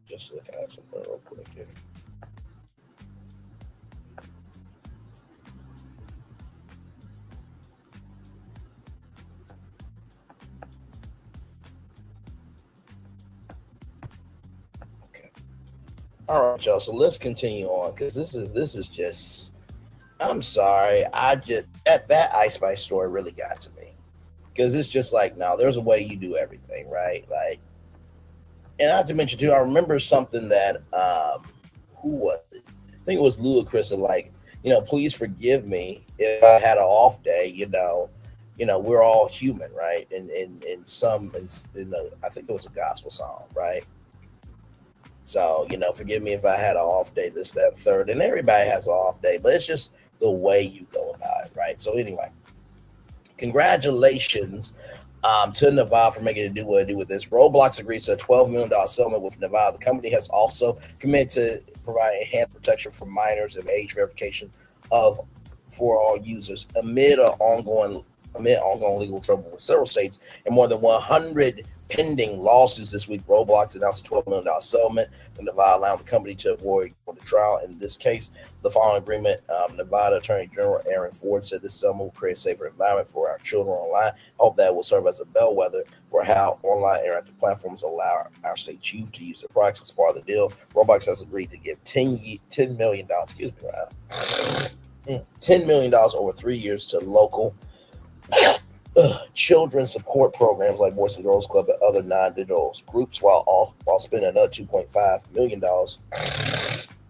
Just looking at something real quick here. Okay. All right, y'all. So let's continue on because this is just. I'm sorry. I just that Ice Spice story really got to me because it's just like, no, there's a way you do everything, right? Like, and not to mention too, I remember something that who was it? I think it was Ludacris, and like, please forgive me if I had an off day. We're all human, right? And I think it was a gospel song, right? So, forgive me if I had an off day, this, that, third, and everybody has an off day, but it's just the way you go about it, right? So anyway, congratulations to Nevada for making it do what it do with this. Roblox agrees to a $12 million settlement with Nevada. The company has also committed to provide enhanced protection for minors and age verification for all users amid ongoing legal trouble with several states and more than 100 pending lawsuits this week. Roblox announced a $12 million settlement with Nevada, allowing the company to avoid the trial. In this case, the following agreement, Nevada Attorney General Aaron Ford said this settlement will create a safer environment for our children online. I hope that will serve as a bellwether for how online interactive platforms allow our state youth to use their products. As part of the deal, Roblox has agreed to give $10 million over 3 years to local children's support programs like Boys and Girls Club and other non-digital groups, while spending another $2.5 million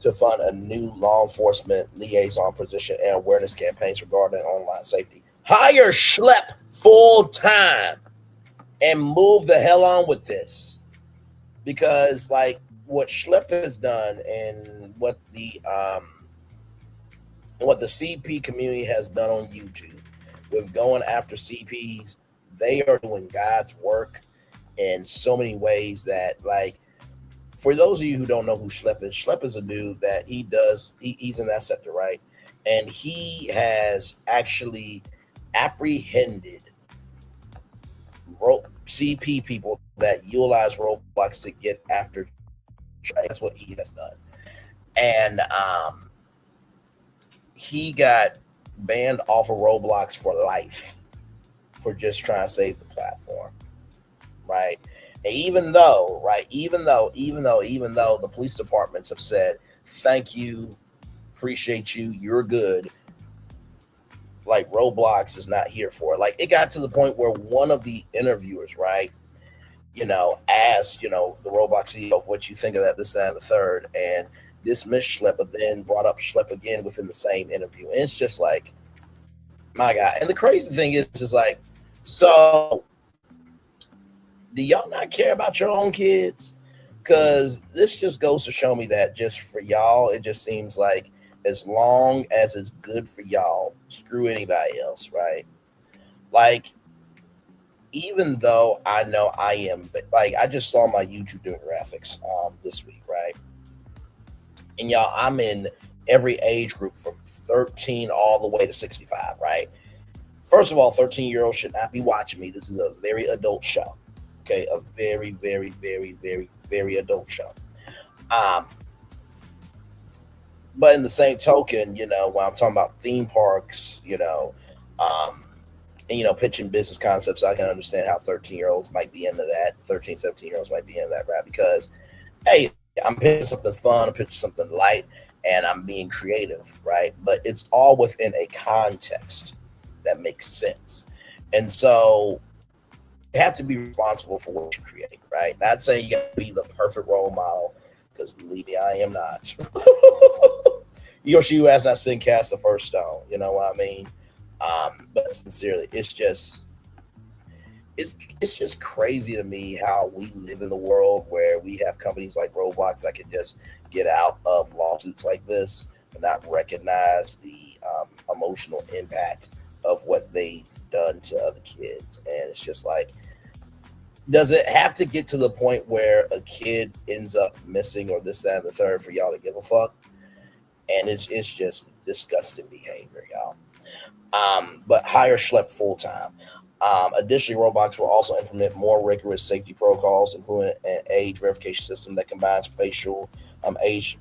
to fund a new law enforcement liaison position and awareness campaigns regarding online safety. Hire Schlep full time and move the hell on with this, because like what Schlep has done and what the CP community has done on YouTube with going after CPs, they are doing God's work in so many ways that, like, for those of you who don't know who Schlep is a dude that he's in that sector, right? And he has actually apprehended CP people that utilize Roblox to get after. That's what he has done. And he got banned off of Roblox for life for just trying to save the platform, right? And even though the police departments have said, thank you, appreciate you, you're good, like Roblox is not here for it. Like, it got to the point where one of the interviewers, right, asked, the Roblox CEO, what you think of that, this, that, and the third, and dismissed Schlep, but then brought up Schlep again within the same interview. And it's just like, my God. And the crazy thing is like, so do y'all not care about your own kids? Because this just goes to show me that just for y'all, it just seems like as long as it's good for y'all, screw anybody else, right? Like, even though I know I am, like, I just saw my YouTube demographics this week, right? And y'all, I'm in every age group from 13 all the way to 65, right? First of all, 13-year-olds should not be watching me. This is a very adult show, okay? A very, very, very, very, very adult show. But in the same token, when I'm talking about theme parks, and, pitching business concepts, I can understand how 13-year-olds might be into that. 13, 17-year-olds might be into that, right? Because, hey, I'm pitching something fun, I'm pitching something light, and I'm being creative, right? But it's all within a context that makes sense. And so you have to be responsible for what you create, right? Not saying you got to be the perfect role model, because believe me, I am not. He or she who has not sinned cast the first stone, you know what I mean? But sincerely, it's just crazy to me how we live in the world where we have companies like Roblox that can just get out of lawsuits like this and not recognize the emotional impact of what they've done to other kids. And it's just like, does it have to get to the point where a kid ends up missing or this, that, and the third for y'all to give a fuck? And it's just disgusting behavior, y'all. But hire Schlep full time. Additionally, Roblox will also implement more rigorous safety protocols, including an age verification system that combines facial age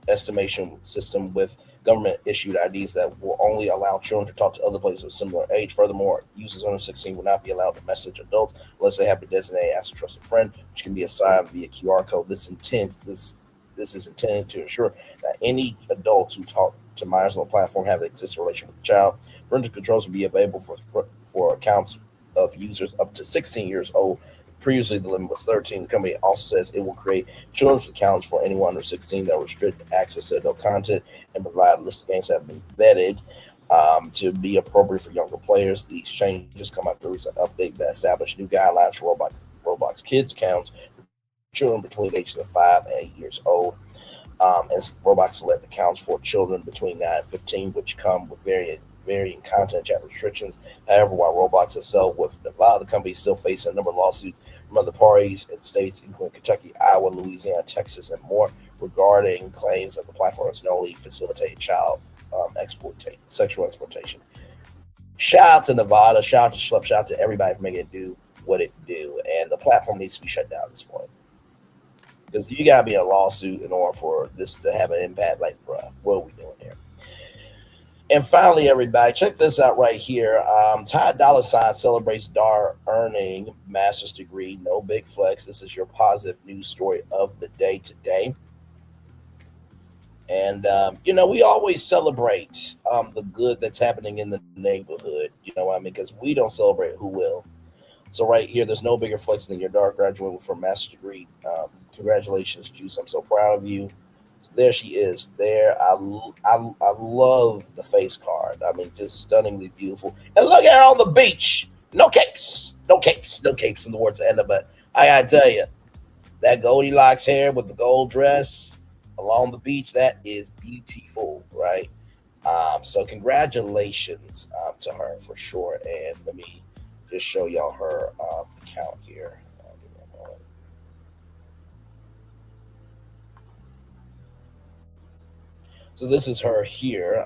estimation system with government-issued IDs that will only allow children to talk to other players of similar age. Furthermore, users under 16 will not be allowed to message adults unless they have been designated as a trusted friend, which can be assigned via QR code. This is intended to ensure that any adults who talk to minors on the platform have an existing relationship with the child. Parental controls will be available for accounts of users up to 16 years old. Previously, the limit was 13. The company also says it will create children's accounts for anyone under 16 that restrict access to adult content and provide a list of games that have been vetted to be appropriate for younger players. These changes come after a recent update that established new guidelines for Roblox Kids accounts for children between the ages of 5 and 8 years old. And Roblox Select accounts for children between 9 and 15, which come with varying content chat restrictions. However, while Roblox itself with Nevada, the company is still facing a number of lawsuits from other parties in states including Kentucky, Iowa, Louisiana, Texas, and more regarding claims that the platform has knowingly facilitated child sexual exploitation. Shout out to Nevada, shout out to Schlep, shout out to everybody for making it do what it do. And the platform needs to be shut down at this point. Because you got to be in a lawsuit in order for this to have an impact. Like, bro, what are we doing here? And finally, everybody, check this out right here. Ty Dolla $ign celebrates daughter earning master's degree. No big flex. This is your positive news story of the day today. And, we always celebrate the good that's happening in the neighborhood. You know what I mean? Because we don't celebrate, who will? So right here, there's no bigger flex than your daughter graduating from a master's degree. Congratulations, Juice. I'm so proud of you. So there she is. There. I love the face card. I mean, just stunningly beautiful. And look at her on the beach. No capes. No capes. No capes in the words of Enda. But I got to tell you, that Goldilocks hair with the gold dress along the beach, that is beautiful, right? So congratulations to her for sure. And let me just show y'all her account here. So this is her here.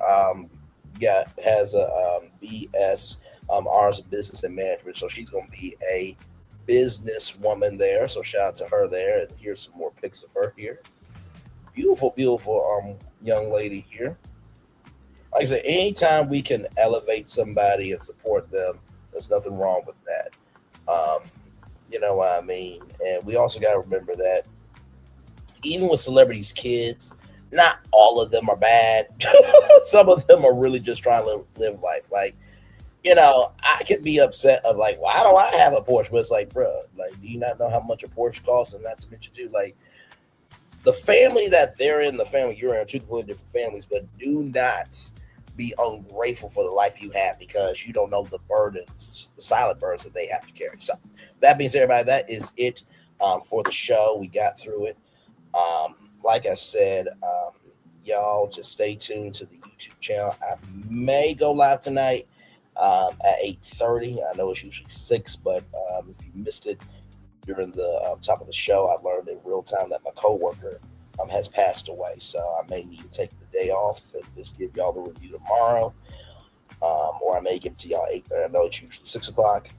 Has a BS R's Business and Management. So she's going to be a businesswoman there. So shout out to her there. And here's some more pics of her here. Beautiful, beautiful young lady here. Like I said, anytime we can elevate somebody and support them, there's nothing wrong with that. You know what I mean? And we also got to remember that even with celebrities' kids, not all of them are bad. Some of them are really just trying to live life. Like, I could be upset of like, why do I have a Porsche? But it's like, bro, like, do you not know how much a Porsche costs? And not to mention too, like, the family that they're in, the family you're in, are two completely different families. But do not be ungrateful for the life you have because you don't know the burdens, the silent burdens that they have to carry. So that being said, everybody, that is it for the show. We got through it. Like I said, y'all just stay tuned to the YouTube channel. I may go live tonight at 8:30. I know it's usually 6, but if you missed it during the top of the show, I learned in real time that my coworker has passed away. So I may need to take the day off and just give y'all the review tomorrow. Or I may give it to y'all 8:30. I know it's usually 6 o'clock.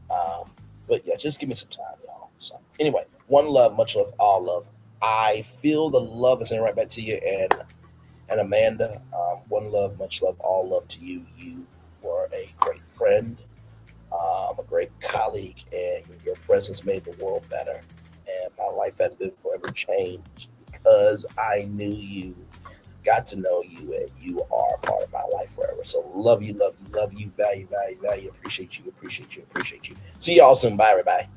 But yeah, just give me some time, y'all. So anyway, one love, much love, all love. I feel the love is in right back to you, and Amanda, one love, much love, all love to you. You were a great friend, a great colleague, and your presence made the world better. And my life has been forever changed because I knew you, got to know you, and you are part of my life forever. So love you, love you, love you, value, value, value. Appreciate you, appreciate you, appreciate you. See y'all soon. Bye, everybody.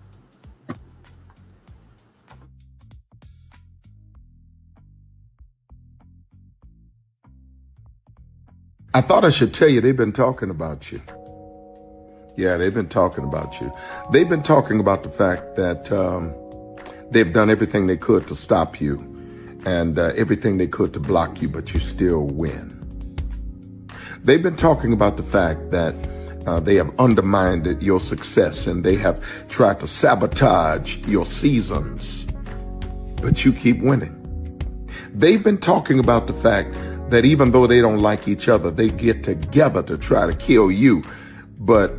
I thought I should tell you they've been talking about you. Yeah, they've been talking about you. They've been talking about the fact that they've done everything they could to stop you and everything they could to block you, but you still win. They've been talking about the fact that they have undermined your success and they have tried to sabotage your seasons, but you keep winning. They've been talking about the fact that even though they don't like each other, they get together to try to kill you. But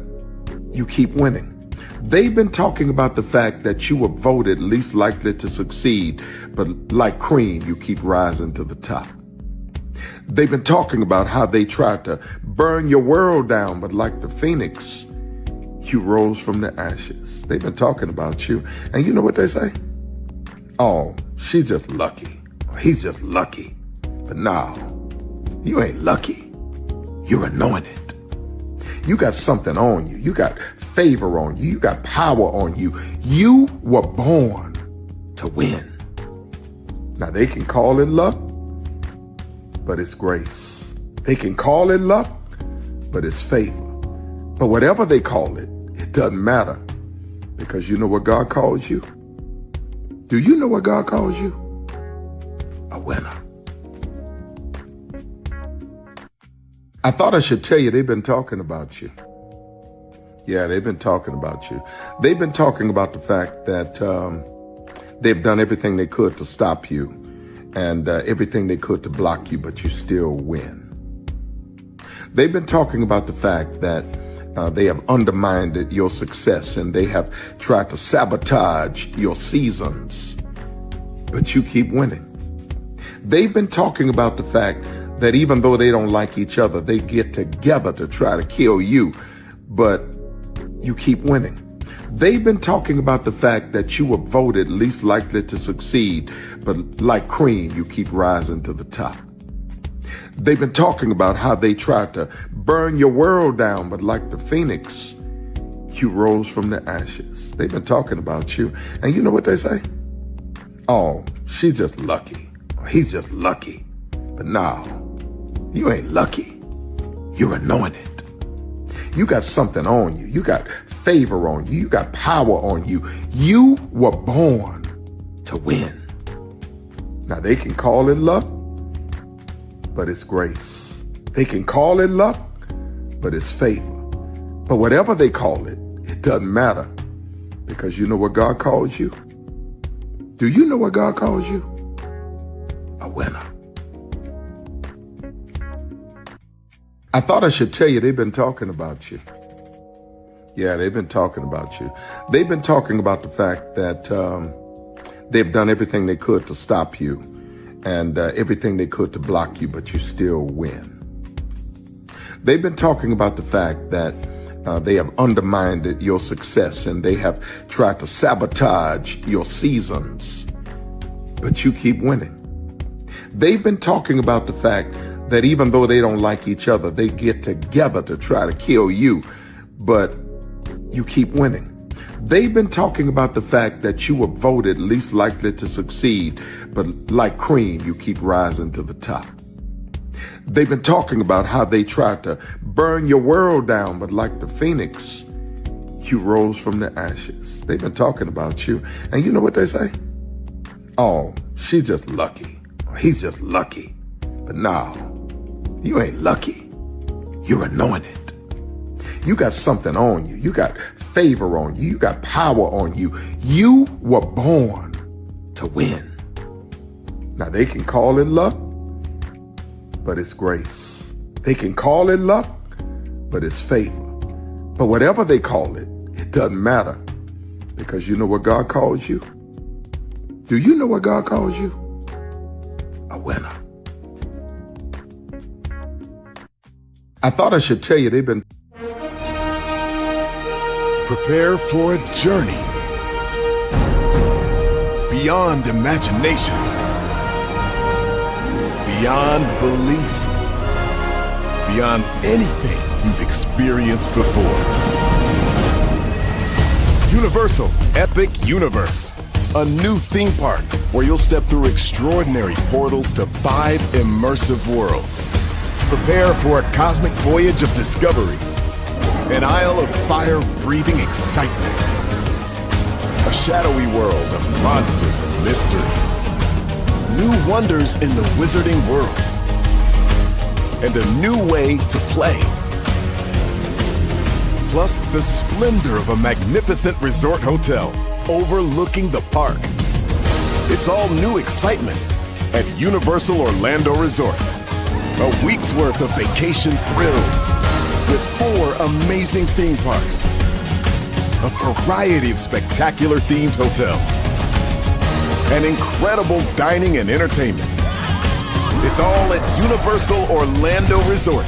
you keep winning. They've been talking about the fact that you were voted least likely to succeed, but like cream, you keep rising to the top. They've been talking about how they tried to burn your world down, but like the phoenix, you rose from the ashes. They've been talking about you, and you know what they say? Oh, she's just lucky. He's just lucky. But no, you ain't lucky. You're anointed. You got something on you. You got favor on you. You got power on you. You were born to win. Now they can call it luck, but it's grace. They can call it luck, but it's favor. But whatever they call it, it doesn't matter, because you know what God calls you? Do you know what God calls you? A winner. I thought I should tell you they've been talking about you. Yeah, they've been talking about you. They've been talking about the fact that they've done everything they could to stop you and everything they could to block you, but you still win. They've been talking about the fact that they have undermined your success and they have tried to sabotage your seasons, but you keep winning. They've been talking about the fact that even though they don't like each other, they get together to try to kill you, but you keep winning. They've been talking about the fact that you were voted least likely to succeed, but like cream, you keep rising to the top. They've been talking about how they tried to burn your world down, but like the phoenix, you rose from the ashes. They've been talking about you, and you know what they say? Oh, she's just lucky. He's just lucky. But no, you ain't lucky. You're anointed. You got something on you. You got favor on you. You got power on you. You were born to win. Now they can call it luck, but it's grace. They can call it luck, but it's favor. But whatever they call it, it doesn't matter, because you know what God calls you? Do you know what God calls you? A winner. I thought I should tell you they've been talking about you. Yeah, they've been talking about you. They've been talking about the fact that they've done everything they could to stop you and everything they could to block you, but you still win. They've been talking about the fact that they have undermined your success and they have tried to sabotage your seasons, but you keep winning. They've been talking about the fact that even though they don't like each other, they get together to try to kill you, but you keep winning. They've been talking about the fact that you were voted least likely to succeed, but like cream, you keep rising to the top. They've been talking about how they tried to burn your world down, but like the phoenix, you rose from the ashes. They've been talking about you, and you know what they say? Oh, she's just lucky. He's just lucky. But no, you ain't lucky. You're anointed. You got something on you. You got favor on you. You got power on you. You were born to win. Now they can call it luck, but it's grace. They can call it luck, but it's favor. But whatever they call it, it doesn't matter, because you know what God calls you? Do you know what God calls you? A winner. I thought I should tell you they've been... Prepare for a journey beyond imagination, beyond belief, beyond anything you've experienced before. Universal Epic Universe, a new theme park where you'll step through extraordinary portals to 5 immersive worlds. Prepare for a cosmic voyage of discovery, an isle of fire-breathing excitement, a shadowy world of monsters and mystery, new wonders in the wizarding world, and a new way to play. Plus the splendor of a magnificent resort hotel overlooking the park. It's all new excitement at Universal Orlando Resort. A week's worth of vacation thrills with 4 amazing theme parks, a variety of spectacular themed hotels, and incredible dining and entertainment. It's all at Universal Orlando Resort,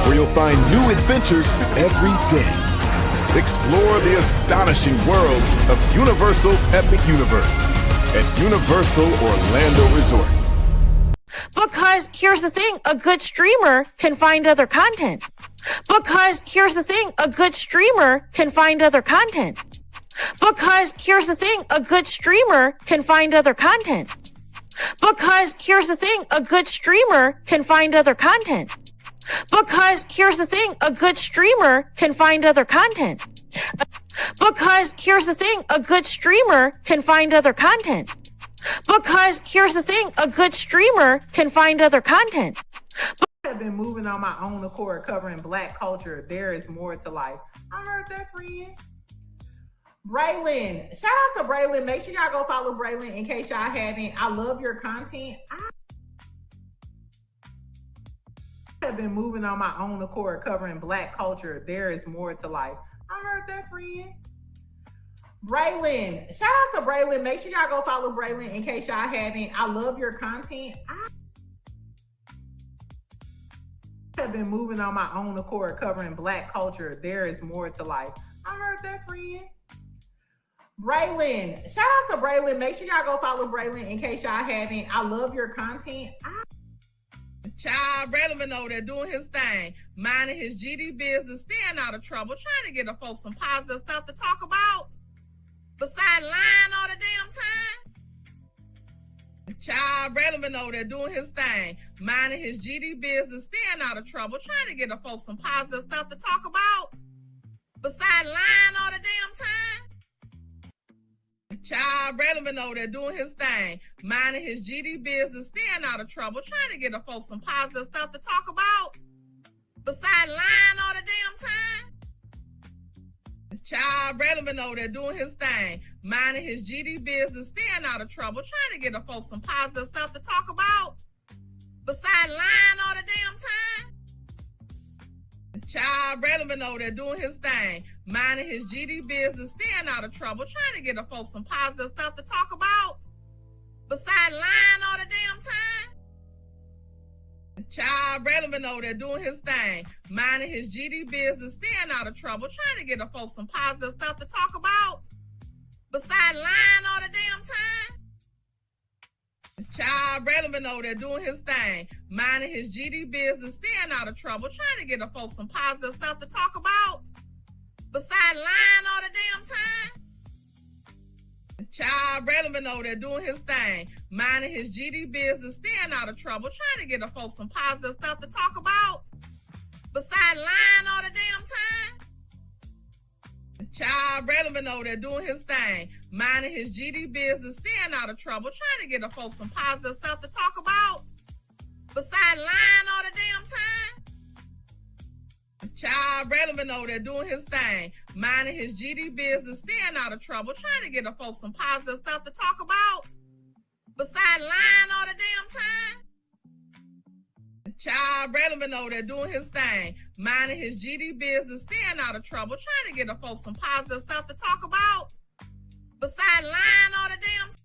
where you'll find new adventures every day. Explore the astonishing worlds of Universal Epic Universe at Universal Orlando Resort. Because here's the thing, a good streamer can find other content. Because here's the thing, a good streamer can find other content. Because here's the thing, a good streamer can find other content. Because here's the thing, a good streamer can find other content. Because here's the thing, a good streamer can find other content. Because here's the thing, a good streamer can find other content. Because here's the thing, a good streamer can find other content. I have been moving on my own accord, covering Black culture. There is more to life. I heard that, friend. Braylon, shout out to Braylon. Make sure y'all go follow Braylon in case y'all haven't. I love your content. I have been moving on my own accord, covering Black culture. There is more to life. I heard that, friend. Braylon, shout out to Braylon. Make sure y'all go follow Braylon in case y'all haven't. I love your content. I have been moving on my own accord, covering Black culture. There is more to life. I heard that, friend. Braylon, shout out to Braylon. Make sure y'all go follow Braylon in case y'all haven't. I love your content. Child, Braylon been over there doing his thing, minding his GD business, staying out of trouble, trying to get the folks some positive stuff to talk about. Besides lying all the damn time. Child, Braylon been over there doing his thing, minding his GD business, staying out of trouble, trying to get the folks some positive stuff to talk about. Besides lying all the damn time. Child, Braylon been over there doing his thing, minding his GD business, staying out of trouble, trying to get the folks some positive stuff to talk about. Besides lying all the damn time. Child, Braylon been over there doing his thing, minding his GD business, staying out of trouble, trying to get the folks some positive stuff to talk about. Besides lying all the damn time. Child, Braylon been over there doing his thing, minding his GD business, staying out of trouble, trying to get the folks some positive stuff to talk about. Besides lying all the damn time. Child, Braylon been over there doing his thing, minding his GD business, staying out of trouble, trying to get the folks some positive stuff to talk about. Besides lying all the damn time. Child, Braylon been over there doing his thing, minding his GD business, staying out of trouble, trying to get the folks some positive stuff to talk about. Besides lying all the damn time. Child, Braylon been over there doing his thing, minding his GD business, staying out of trouble, trying to get the folks some positive stuff to talk about. Besides lying all the damn time. Child, Braylon been over there doing his thing, minding his GD business, staying out of trouble, trying to get the folks some positive stuff to talk about. Besides lying all the damn time. Child, Braylon been over there doing his thing, minding his GD business, staying out of trouble, trying to get the folks some positive stuff to talk about. Besides lying all the damn time. Child, Braylon been over there doing his thing, minding his GD business, staying out of trouble, trying to get the folks some positive stuff to talk about. Besides lying all the damn time.